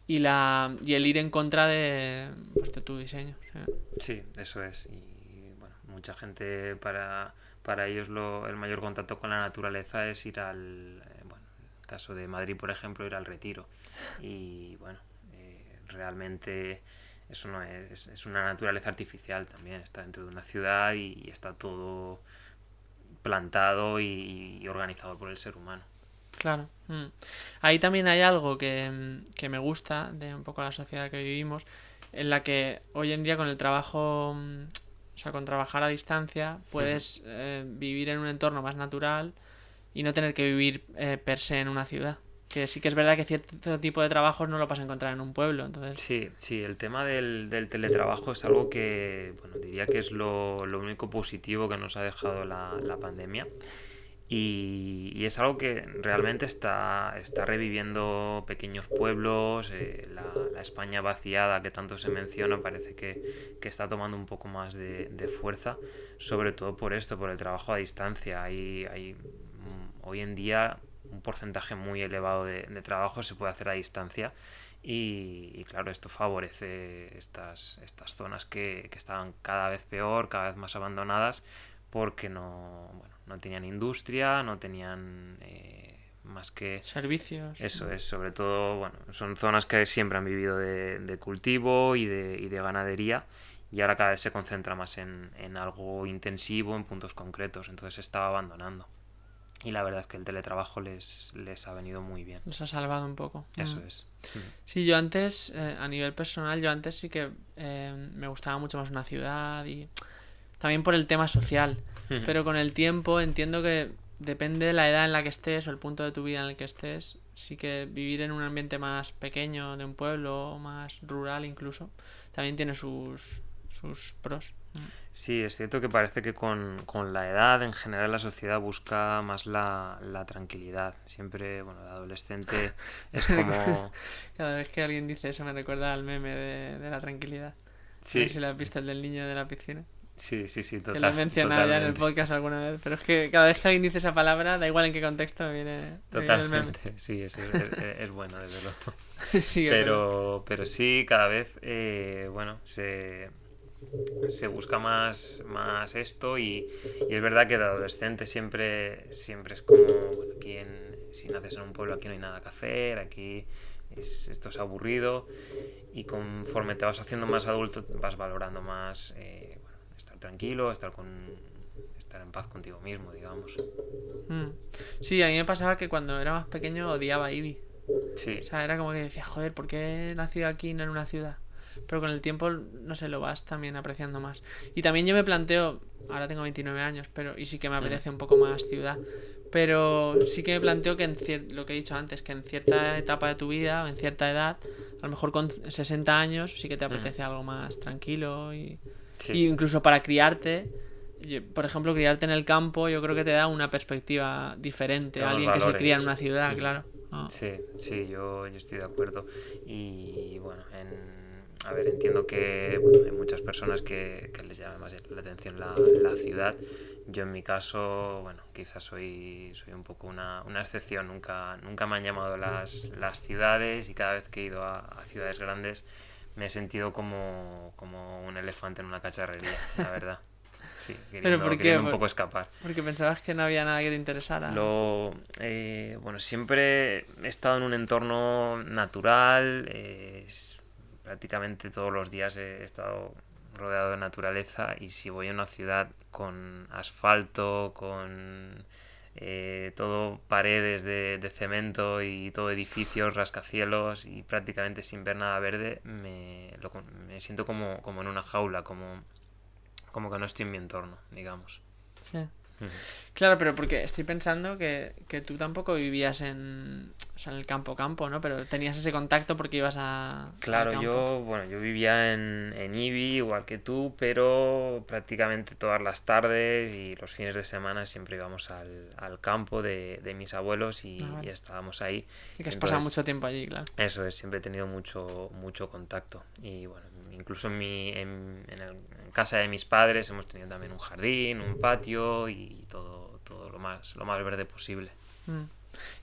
Speaker 1: el ir en contra de, pues, de tu diseño. O sea,
Speaker 2: Sí, eso es. Y bueno, mucha gente para ellos el mayor contacto con la naturaleza es ir bueno, en el caso de Madrid, por ejemplo, ir al Retiro. Y bueno, realmente eso no es una naturaleza artificial también. Está dentro de una ciudad y está todo plantado y organizado por el ser humano.
Speaker 1: claro. Ahí también hay algo que me gusta de un poco la sociedad que vivimos, en la que hoy en día con el trabajo, o sea, con trabajar a distancia, puedes vivir en un entorno más natural y no tener que vivir per se en una ciudad. Que sí que es verdad que cierto tipo de trabajos no lo vas a encontrar en un pueblo, entonces,
Speaker 2: Sí, sí, el tema del teletrabajo es algo que, bueno, diría que es lo único positivo que nos ha dejado la pandemia. Y es algo que realmente está reviviendo pequeños pueblos, la España vaciada que tanto se menciona parece que está tomando un poco más de fuerza, sobre todo por esto, por el trabajo a distancia. Hay hoy en día un porcentaje muy elevado de trabajo se puede hacer a distancia y claro, esto favorece estas zonas que estaban cada vez peor, cada vez más abandonadas porque no tenían industria, no tenían más que
Speaker 1: servicios.
Speaker 2: eso es, sobre todo, bueno, son zonas que siempre han vivido de cultivo y de ganadería y ahora cada vez se concentra más en algo intensivo, en puntos concretos, entonces se estaba abandonando. Y la verdad es que el teletrabajo les ha venido muy bien.
Speaker 1: Nos ha salvado un poco.
Speaker 2: Eso es.
Speaker 1: Sí, yo antes, a nivel personal, yo antes sí que me gustaba mucho más una ciudad y también por el tema social. Pero con el tiempo entiendo que depende de la edad en la que estés o el punto de tu vida en el que estés, sí que vivir en un ambiente más pequeño, de un pueblo, más rural incluso, también tiene sus pros.
Speaker 2: Sí, es cierto que parece que con la edad en general la sociedad busca más la tranquilidad. Siempre, bueno, de adolescente es como...
Speaker 1: Cada vez que alguien dice eso me recuerda al meme de la tranquilidad. No sé
Speaker 2: Sí,
Speaker 1: si lo has visto, el del niño de la piscina.
Speaker 2: sí,
Speaker 1: Que lo he mencionado ya en el
Speaker 2: totalmente.
Speaker 1: podcast alguna vez, pero es que cada vez que alguien dice esa palabra, da igual en qué contexto me viene el meme.
Speaker 2: Totalmente, sí, es bueno, desde luego.
Speaker 1: Sigue, perdón.
Speaker 2: Pero sí, cada vez, bueno, se busca más esto y es verdad que de adolescente siempre es como, bueno, si naces en un pueblo aquí no hay nada que hacer, aquí esto es aburrido y conforme te vas haciendo más adulto vas valorando más bueno, estar tranquilo, estar en paz contigo mismo, digamos.
Speaker 1: Mm. Sí, a mí me pasaba que cuando era más pequeño odiaba Ibi. O
Speaker 2: Sí.
Speaker 1: sea, era como que decía, joder, ¿por qué he nacido aquí y no en una ciudad? Pero con el tiempo, no sé, lo vas también apreciando más. Y también yo me planteo, ahora tengo 29 años, pero y sí que me
Speaker 2: Ujú.
Speaker 1: apetece un poco más ciudad. Pero sí que me planteo que lo que he dicho antes, que en cierta etapa de tu vida o en cierta edad, a lo mejor con 60 años sí que te
Speaker 2: Ujú.
Speaker 1: apetece algo más tranquilo
Speaker 2: Sí,
Speaker 1: y incluso para criarte. Por ejemplo, criarte en el campo yo creo que te da una perspectiva
Speaker 2: te
Speaker 1: diferente
Speaker 2: da
Speaker 1: a
Speaker 2: unos
Speaker 1: alguien que se cría en
Speaker 2: valores.
Speaker 1: una ciudad,
Speaker 2: Ujú.
Speaker 1: claro. Ah.
Speaker 2: Sí, yo estoy de acuerdo. Y bueno, a ver, entiendo que bueno, hay muchas personas que les llama más la atención la ciudad. Yo en mi caso, bueno, quizás soy un poco una excepción. Nunca me han llamado las ciudades y cada vez que he ido a ciudades grandes me he sentido como un elefante en una cacharrería, la verdad. Sí,
Speaker 1: ¿Pero por qué?
Speaker 2: queriendo un poco escapar.
Speaker 1: Porque pensabas que no había nada que te interesara.
Speaker 2: Bueno, siempre he estado en un entorno natural, prácticamente todos los días he estado rodeado de naturaleza, y si voy a una ciudad con asfalto, con todo paredes de cemento y todo edificios, rascacielos y prácticamente sin ver nada verde, me siento como en una jaula, como que no estoy en mi entorno, digamos.
Speaker 1: Sí. Claro, pero porque estoy pensando que tú tampoco vivías o sea, en el campo, ¿no? Pero tenías ese contacto porque ibas al
Speaker 2: Claro,
Speaker 1: campo.
Speaker 2: yo vivía en Ibi, igual que tú, pero prácticamente todas las tardes y los fines de semana siempre íbamos al campo de mis abuelos y
Speaker 1: Vale.
Speaker 2: estábamos ahí.
Speaker 1: Y que has pasado
Speaker 2: Entonces,
Speaker 1: mucho tiempo allí, claro.
Speaker 2: eso es, siempre he tenido mucho contacto. Y bueno, incluso en casa de mis padres hemos tenido también un jardín, un patio y todo lo más verde posible.
Speaker 1: Mm.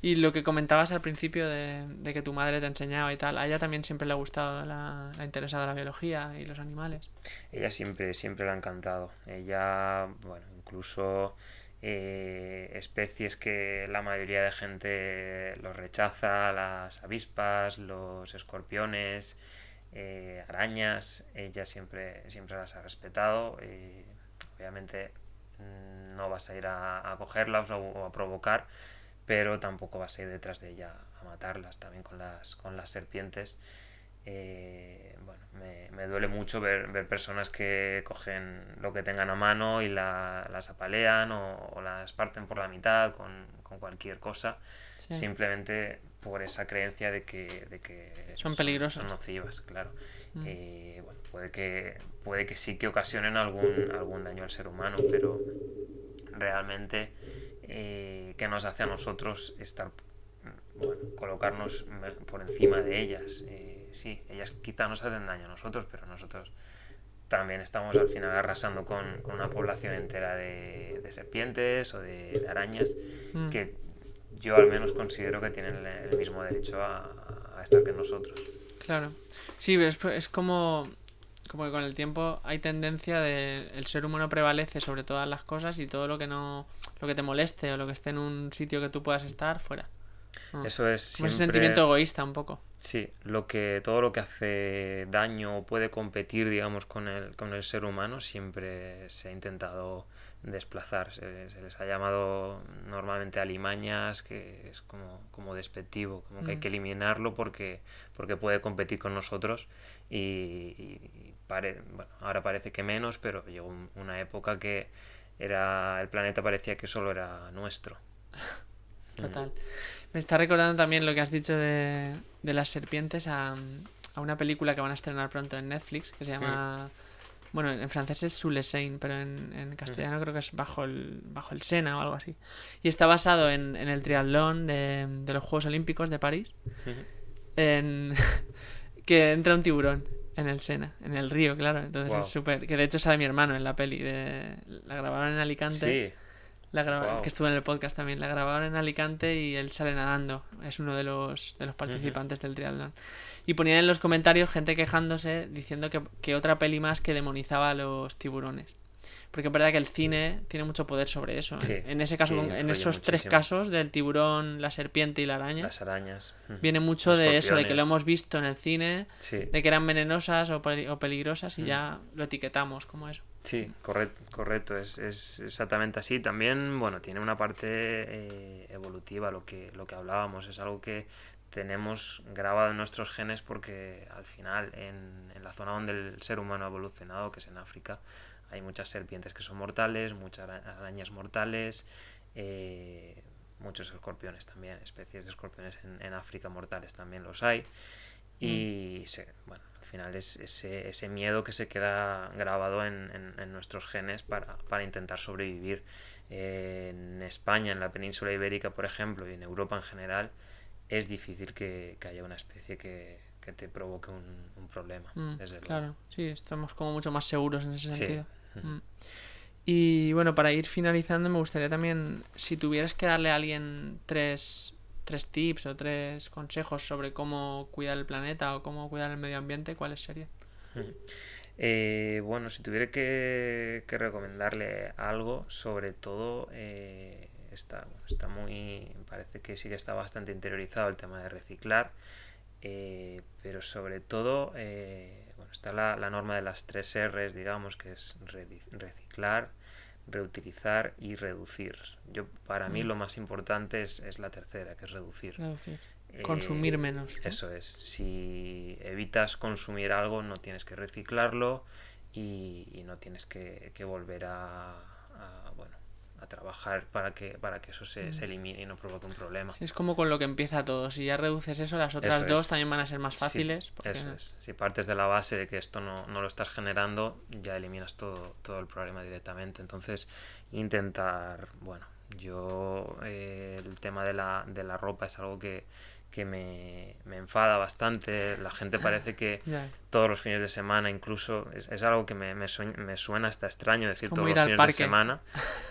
Speaker 1: Y lo que comentabas al principio de que tu madre te enseñaba y tal, a ella también siempre le ha gustado, la ha interesado la biología y los animales.
Speaker 2: Ella siempre le ha encantado. Ella, bueno, incluso especies que la mayoría de gente los rechaza, las avispas, los escorpiones, arañas, ella siempre las ha respetado. Obviamente no vas a ir a cogerlas o a provocar, pero tampoco vas a ir detrás de ella a matarlas. También con las serpientes. Bueno, me duele mucho ver personas que cogen lo que tengan a mano y las apalean o las parten por la mitad con cualquier cosa,
Speaker 1: Sí.
Speaker 2: simplemente por esa creencia de que
Speaker 1: Son peligrosas.
Speaker 2: son nocivas, claro. Bueno, puede que sí que ocasionen algún daño al ser humano, pero realmente ¿qué nos hace a nosotros estar, bueno, colocarnos por encima de ellas? Sí, ellas quizá nos hacen daño a nosotros, pero nosotros también estamos al final arrasando con una población entera de serpientes o de arañas que yo al menos considero que tienen el mismo derecho a estar que nosotros.
Speaker 1: Claro. Sí, pero es como que con el tiempo hay tendencia de el ser humano prevalece sobre todas las cosas y todo lo que te moleste o lo que esté en un sitio que tú puedas estar, fuera.
Speaker 2: Eso es
Speaker 1: Como ese
Speaker 2: siempre...
Speaker 1: sentimiento egoísta un poco.
Speaker 2: Sí, todo lo que hace daño o puede competir, digamos, con el ser humano, siempre se ha intentado desplazar. Se les ha llamado normalmente alimañas, que es como despectivo, como que hay que eliminarlo porque puede competir con nosotros bueno, ahora parece que menos, pero llegó una época que el planeta parecía que solo era nuestro.
Speaker 1: Total. Me está recordando también lo que has dicho de las serpientes a una película que van a estrenar pronto en Netflix que se llama... Bueno, en francés es Sous les Seins, pero en castellano creo que es bajo el Sena o algo así. Y está basado en el triatlón de los Juegos Olímpicos de París. Que entra un tiburón en el Sena, en el río, claro. Entonces
Speaker 2: Wow.
Speaker 1: es súper... Que de hecho sale mi hermano en la peli. La grabaron en Alicante.
Speaker 2: Sí. Wow.
Speaker 1: Que estuvo en el podcast también. La grabaron en Alicante y él sale nadando. Es uno de los participantes del triatlón. Y ponían en los comentarios gente quejándose diciendo que otra peli más que demonizaba a los tiburones. Porque es verdad que el cine tiene mucho poder sobre eso.
Speaker 2: Sí,
Speaker 1: En ese caso,
Speaker 2: sí,
Speaker 1: en esos tres
Speaker 2: muchísimo.
Speaker 1: casos, del tiburón, la serpiente y la araña,
Speaker 2: Las arañas.
Speaker 1: viene mucho
Speaker 2: Los
Speaker 1: de eso, de que lo
Speaker 2: escorpiones.
Speaker 1: hemos visto en el cine,
Speaker 2: Sí,
Speaker 1: de que eran venenosas o peligrosas y ya lo etiquetamos como eso.
Speaker 2: sí, correcto, es exactamente así. También, bueno, tiene una parte evolutiva, lo que hablábamos, es algo que tenemos grabado en nuestros genes porque al final en la zona donde el ser humano ha evolucionado, que es en África, hay muchas serpientes que son mortales, muchas arañas mortales, muchos escorpiones también, especies de escorpiones en África mortales también los hay. Y bueno, al final es ese miedo que se queda grabado en nuestros genes para intentar sobrevivir. En España, en la península ibérica, por ejemplo, y en Europa en general, es difícil que haya una especie que te provoque un problema, desde luego.
Speaker 1: Claro, sí, estamos como mucho más seguros en ese
Speaker 2: Sí.
Speaker 1: sentido. Y bueno, para ir finalizando, me gustaría también, si tuvieras que darle a alguien tres tips o tres consejos sobre cómo cuidar el planeta o cómo cuidar el medio ambiente, ¿cuáles serían?
Speaker 2: Bueno, si tuviera que recomendarle algo, sobre todo está muy, parece que sí que está bastante interiorizado el tema de reciclar, pero sobre todo, bueno, está la norma de las 3 Rs, digamos, que es reciclar, reutilizar y reducir. Para mí
Speaker 1: Mm,
Speaker 2: lo más importante es la tercera, que es reducir.
Speaker 1: reducir. Consumir menos, ¿no?
Speaker 2: Eso es, si evitas consumir algo, no tienes que reciclarlo y no tienes que volver bueno, a trabajar para que eso se
Speaker 1: Mm.
Speaker 2: elimine y no provoque un problema.
Speaker 1: Sí, es como con lo que empieza todo. Si ya reduces eso, las
Speaker 2: Eso
Speaker 1: otras dos
Speaker 2: es.
Speaker 1: también van a ser más
Speaker 2: Si,
Speaker 1: fáciles. Porque...
Speaker 2: eso es. Si partes de la base de que esto no lo estás generando, ya eliminas todo el problema directamente. Entonces, intentar, bueno, el tema de la ropa es algo que me enfada bastante. La gente parece que
Speaker 1: Ya.
Speaker 2: todos los fines de semana, incluso, es algo que me suena hasta extraño decir
Speaker 1: Como
Speaker 2: todos
Speaker 1: ir
Speaker 2: los
Speaker 1: al
Speaker 2: fines de
Speaker 1: parque.
Speaker 2: semana,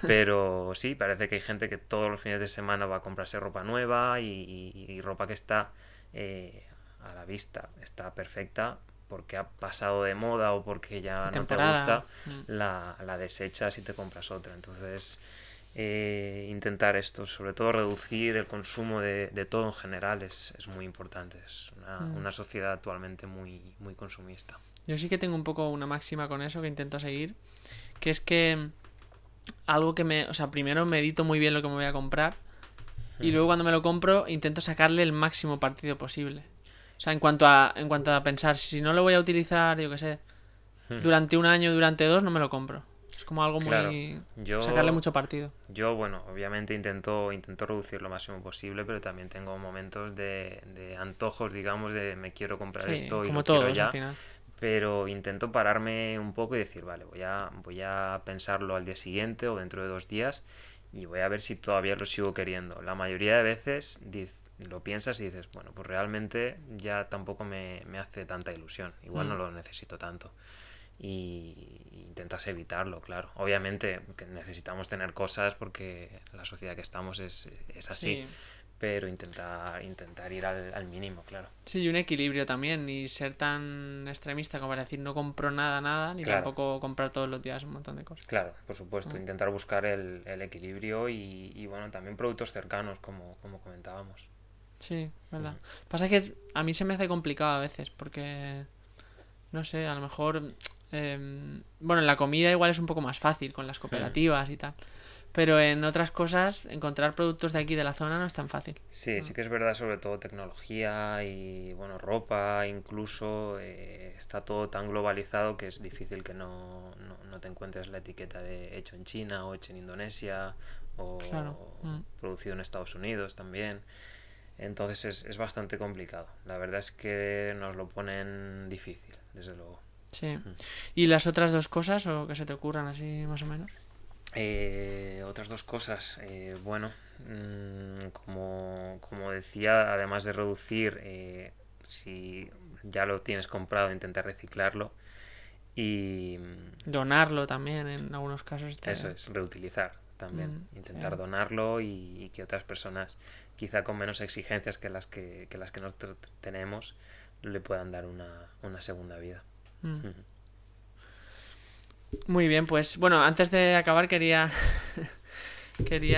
Speaker 2: pero sí, parece que hay gente que todos los fines de semana va a comprarse ropa nueva y ropa que está eh, a la vista, está perfecta, porque ha pasado de moda o porque
Speaker 1: De
Speaker 2: ya no te
Speaker 1: temporada.
Speaker 2: gusta, la desechas y te compras otra. Entonces, intentar esto, sobre todo reducir el consumo de todo en general, es muy importante. Es
Speaker 1: Mm.
Speaker 2: una sociedad actualmente muy, muy consumista.
Speaker 1: Yo sí que tengo un poco una máxima con eso que intento seguir. Que es que algo que me... O sea, primero medito muy bien lo que me voy a comprar. Y luego cuando me lo compro intento sacarle el máximo partido posible. O sea, en cuanto a pensar, si no lo voy a utilizar, yo qué sé, durante un año, durante dos, no me lo compro. Es como algo
Speaker 2: Claro,
Speaker 1: muy... sacarle
Speaker 2: yo
Speaker 1: mucho partido.
Speaker 2: Bueno, obviamente intento reducir lo máximo posible, pero también tengo momentos de antojos, digamos, de me quiero comprar
Speaker 1: Sí,
Speaker 2: esto y
Speaker 1: como
Speaker 2: lo quiero
Speaker 1: todos al
Speaker 2: ya,
Speaker 1: final.
Speaker 2: pero intento pararme un poco y decir, vale, voy a pensarlo al día siguiente o dentro de 2 días y voy a ver si todavía lo sigo queriendo. La mayoría de veces lo piensas y dices, bueno, pues realmente ya tampoco me hace tanta ilusión, igual no
Speaker 1: Mm,
Speaker 2: lo necesito tanto y intentas evitarlo, claro. Obviamente que necesitamos tener cosas porque la sociedad que estamos es así,
Speaker 1: sí.
Speaker 2: pero intentar ir al mínimo, claro.
Speaker 1: Sí, y un equilibrio también, ni ser tan extremista como para decir no compro nada, nada, ni
Speaker 2: Claro,
Speaker 1: tampoco comprar todos los días un montón de cosas.
Speaker 2: claro, por supuesto.
Speaker 1: Mm.
Speaker 2: Intentar buscar el equilibrio y, bueno, también productos cercanos, como comentábamos.
Speaker 1: Sí, verdad.
Speaker 2: Ujú.
Speaker 1: Pasa que a mí se me hace complicado a veces, porque, no sé, a lo mejor, bueno, en la comida igual es un poco más fácil con las
Speaker 2: Hmm.
Speaker 1: cooperativas y tal, pero en otras cosas encontrar productos de aquí de la zona no es tan fácil.
Speaker 2: Sí,
Speaker 1: Mm.
Speaker 2: sí que es verdad, sobre todo tecnología y bueno, ropa, incluso está todo tan globalizado que es difícil que no te encuentres la etiqueta de hecho en China o hecho en Indonesia
Speaker 1: Claro.
Speaker 2: o
Speaker 1: Mm.
Speaker 2: producido en Estados Unidos también. Entonces es bastante complicado. La verdad es que nos lo ponen difícil, desde luego.
Speaker 1: Sí. ¿Y las otras dos cosas o que se te ocurran así más o menos?
Speaker 2: Otras dos cosas. Bueno, como decía, además de reducir, si ya lo tienes comprado, intenta reciclarlo. Y
Speaker 1: Donarlo también en algunos casos
Speaker 2: eso es, reutilizar también.
Speaker 1: sí.
Speaker 2: Intentar donarlo y que otras personas, quizá con menos exigencias que las que nosotros tenemos, le puedan dar una segunda vida.
Speaker 1: Mm. Muy bien, pues bueno, antes de acabar quería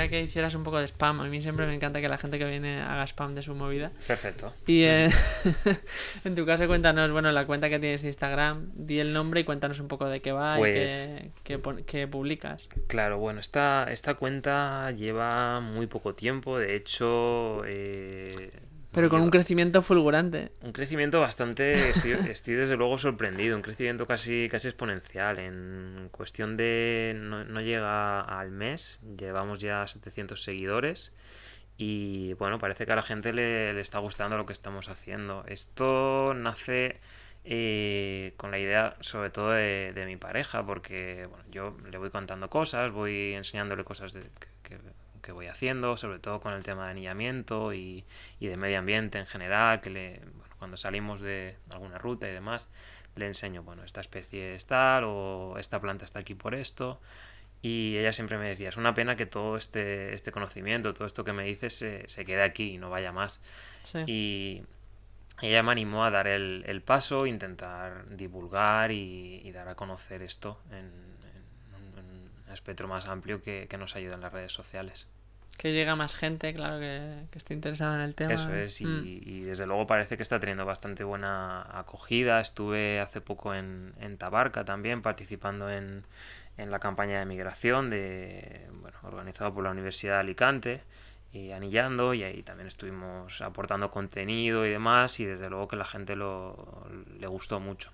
Speaker 1: que hicieras un poco de spam. A mí siempre me encanta que la gente que viene haga spam de su movida.
Speaker 2: Perfecto.
Speaker 1: Y en tu caso cuéntanos, bueno, la cuenta que tienes de Instagram, di el nombre y cuéntanos un poco de qué va y
Speaker 2: Pues
Speaker 1: qué publicas.
Speaker 2: claro, bueno, esta cuenta lleva muy poco tiempo, de hecho, no
Speaker 1: Pero con un
Speaker 2: lleva
Speaker 1: crecimiento fulgurante.
Speaker 2: un crecimiento bastante, estoy desde luego sorprendido, un crecimiento casi exponencial, en cuestión de, no llega al mes, llevamos ya 700 seguidores y bueno, parece que a la gente le está gustando lo que estamos haciendo. Esto nace con la idea sobre todo de mi pareja, porque bueno, yo le voy contando cosas, voy enseñándole cosas que voy haciendo, sobre todo con el tema de anillamiento y de medio ambiente en general, bueno, cuando salimos de alguna ruta y demás, le enseño, bueno, esta especie es tal o esta planta está aquí por esto. Y ella siempre me decía, es una pena que todo este conocimiento, todo esto que me dices se quede aquí y no vaya más.
Speaker 1: Sí.
Speaker 2: Y ella me animó a dar el paso, intentar divulgar y dar a conocer esto en un espectro más amplio que nos ayuda en las redes sociales.
Speaker 1: Que llega más gente, claro, que esté interesada en el tema.
Speaker 2: Eso es, y desde luego parece que está teniendo bastante buena acogida. Estuve hace poco en Tabarca también, participando en la campaña de migración organizada por la Universidad de Alicante y Anillando, y ahí también estuvimos aportando contenido y demás, y desde luego que la gente le gustó mucho.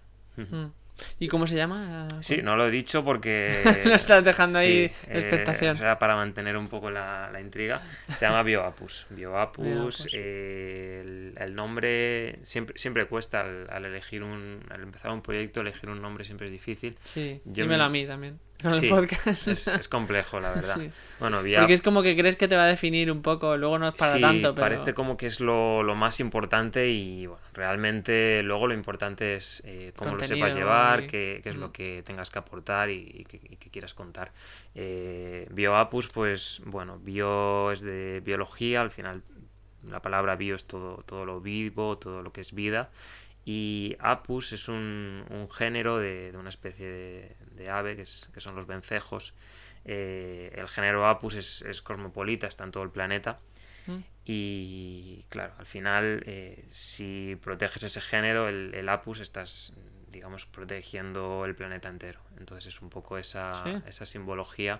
Speaker 1: ¿Y cómo se llama?
Speaker 2: Sí, no lo he dicho porque...
Speaker 1: Lo estás dejando
Speaker 2: sí,
Speaker 1: ahí expectación.
Speaker 2: Era para mantener un poco la intriga. Se llama BioApus.
Speaker 1: Bioapus.
Speaker 2: El nombre siempre cuesta al elegir al empezar un proyecto, elegir un nombre siempre es difícil.
Speaker 1: Sí, dímelo a mí también. Con el podcast.
Speaker 2: Es complejo, la verdad.
Speaker 1: Sí.
Speaker 2: Bueno,
Speaker 1: porque es como que crees que te va a definir un poco, luego no es para tanto, pero...
Speaker 2: parece como que es lo más importante y bueno, realmente luego lo importante es cómo
Speaker 1: Contenido
Speaker 2: lo sepas llevar,
Speaker 1: y...
Speaker 2: qué es lo que tengas que aportar y qué quieras contar. BioApus, pues bueno, bio es de biología, al final la palabra bio es todo lo vivo, todo lo que es vida. Y Apus es un género de una especie de ave que son los vencejos. El género Apus es cosmopolita, está en todo el planeta. Y claro, al final, si proteges ese género, el Apus, estás, digamos, protegiendo el planeta entero. Entonces es un poco esa simbología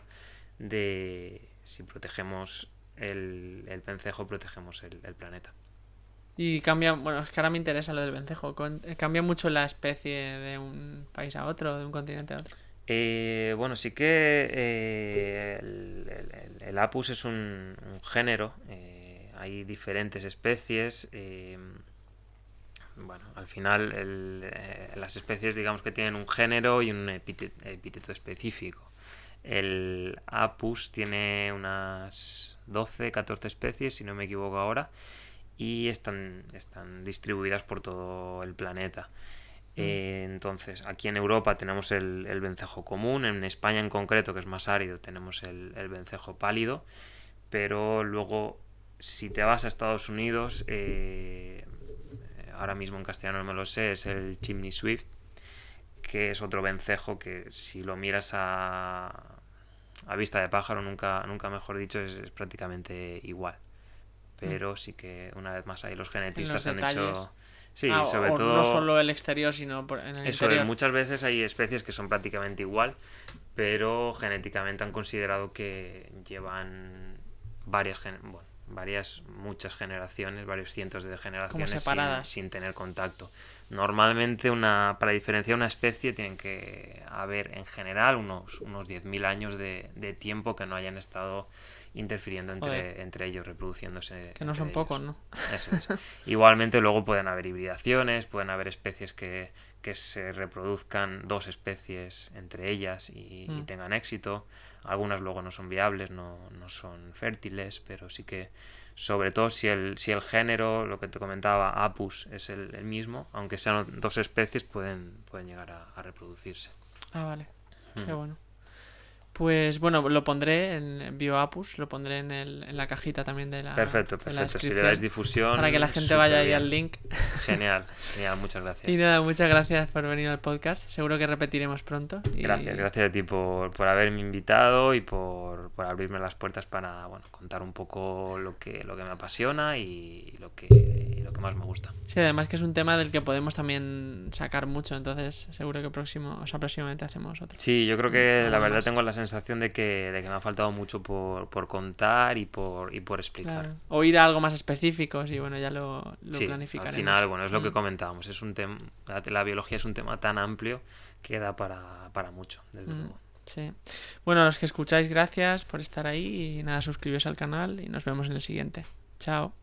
Speaker 2: de si protegemos el vencejo, protegemos el planeta.
Speaker 1: Y cambia, bueno, es que ahora me interesa lo del vencejo. ¿Cambia mucho la especie de un país a otro, de un continente a otro?
Speaker 2: Bueno, sí que el Apus es un género. Hay diferentes especies. Bueno, al final las especies, digamos que tienen un género y un epíteto específico. El Apus tiene unas 12, 14 especies, si no me equivoco ahora, y están distribuidas por todo el planeta. Entonces, aquí en Europa tenemos el vencejo común, en España en concreto, que es más árido, tenemos el vencejo pálido, pero luego, si te vas a Estados Unidos, ahora mismo en castellano no me lo sé, es el Chimney Swift, que es otro vencejo que si lo miras a vista de pájaro, nunca mejor dicho, es prácticamente igual. Pero sí que una vez más ahí los genetistas han hecho... Sí, sobre todo...
Speaker 1: No solo el exterior, sino en el interior.
Speaker 2: Muchas veces hay especies que son prácticamente igual, pero genéticamente han considerado que llevan muchas generaciones, varios cientos de generaciones sin tener contacto. Normalmente para diferenciar una especie tienen que haber en general unos 10.000 años de tiempo que no hayan estado interfiriendo entre ellos, reproduciéndose.
Speaker 1: Que no son pocos, ¿no?
Speaker 2: Eso es. Igualmente luego pueden haber hibridaciones, pueden haber especies que se reproduzcan dos especies entre ellas y tengan éxito. Algunas luego no son viables, no son fértiles, pero sí que, sobre todo si el género, lo que te comentaba, Apus, es el mismo, aunque sean dos especies, pueden llegar a reproducirse.
Speaker 1: Ah, vale. Qué bueno. Pues bueno, lo pondré en BioApus, lo pondré en la cajita también de la
Speaker 2: Perfecto. Si le dais difusión,
Speaker 1: para que la gente vaya ahí al link.
Speaker 2: Genial, muchas gracias.
Speaker 1: Y nada, muchas gracias por venir al podcast. Seguro que repetiremos pronto.
Speaker 2: Gracias a ti por haberme invitado y por abrirme las puertas para contar un poco lo que me apasiona y lo que más me gusta.
Speaker 1: Sí, además que es un tema del que podemos también sacar mucho, entonces seguro que próximamente hacemos otro.
Speaker 2: Sí, yo creo que la verdad tengo la sensación de que me ha faltado mucho por contar y por explicar.
Speaker 1: Claro. O ir a algo más específico, y bueno, ya lo planificaremos.
Speaker 2: Al final, es lo que comentábamos, es un tema, la biología es un tema tan amplio que da para mucho, desde luego.
Speaker 1: Sí. Bueno, a los que escucháis, gracias por estar ahí y nada, suscribiros al canal y nos vemos en el siguiente. Chao.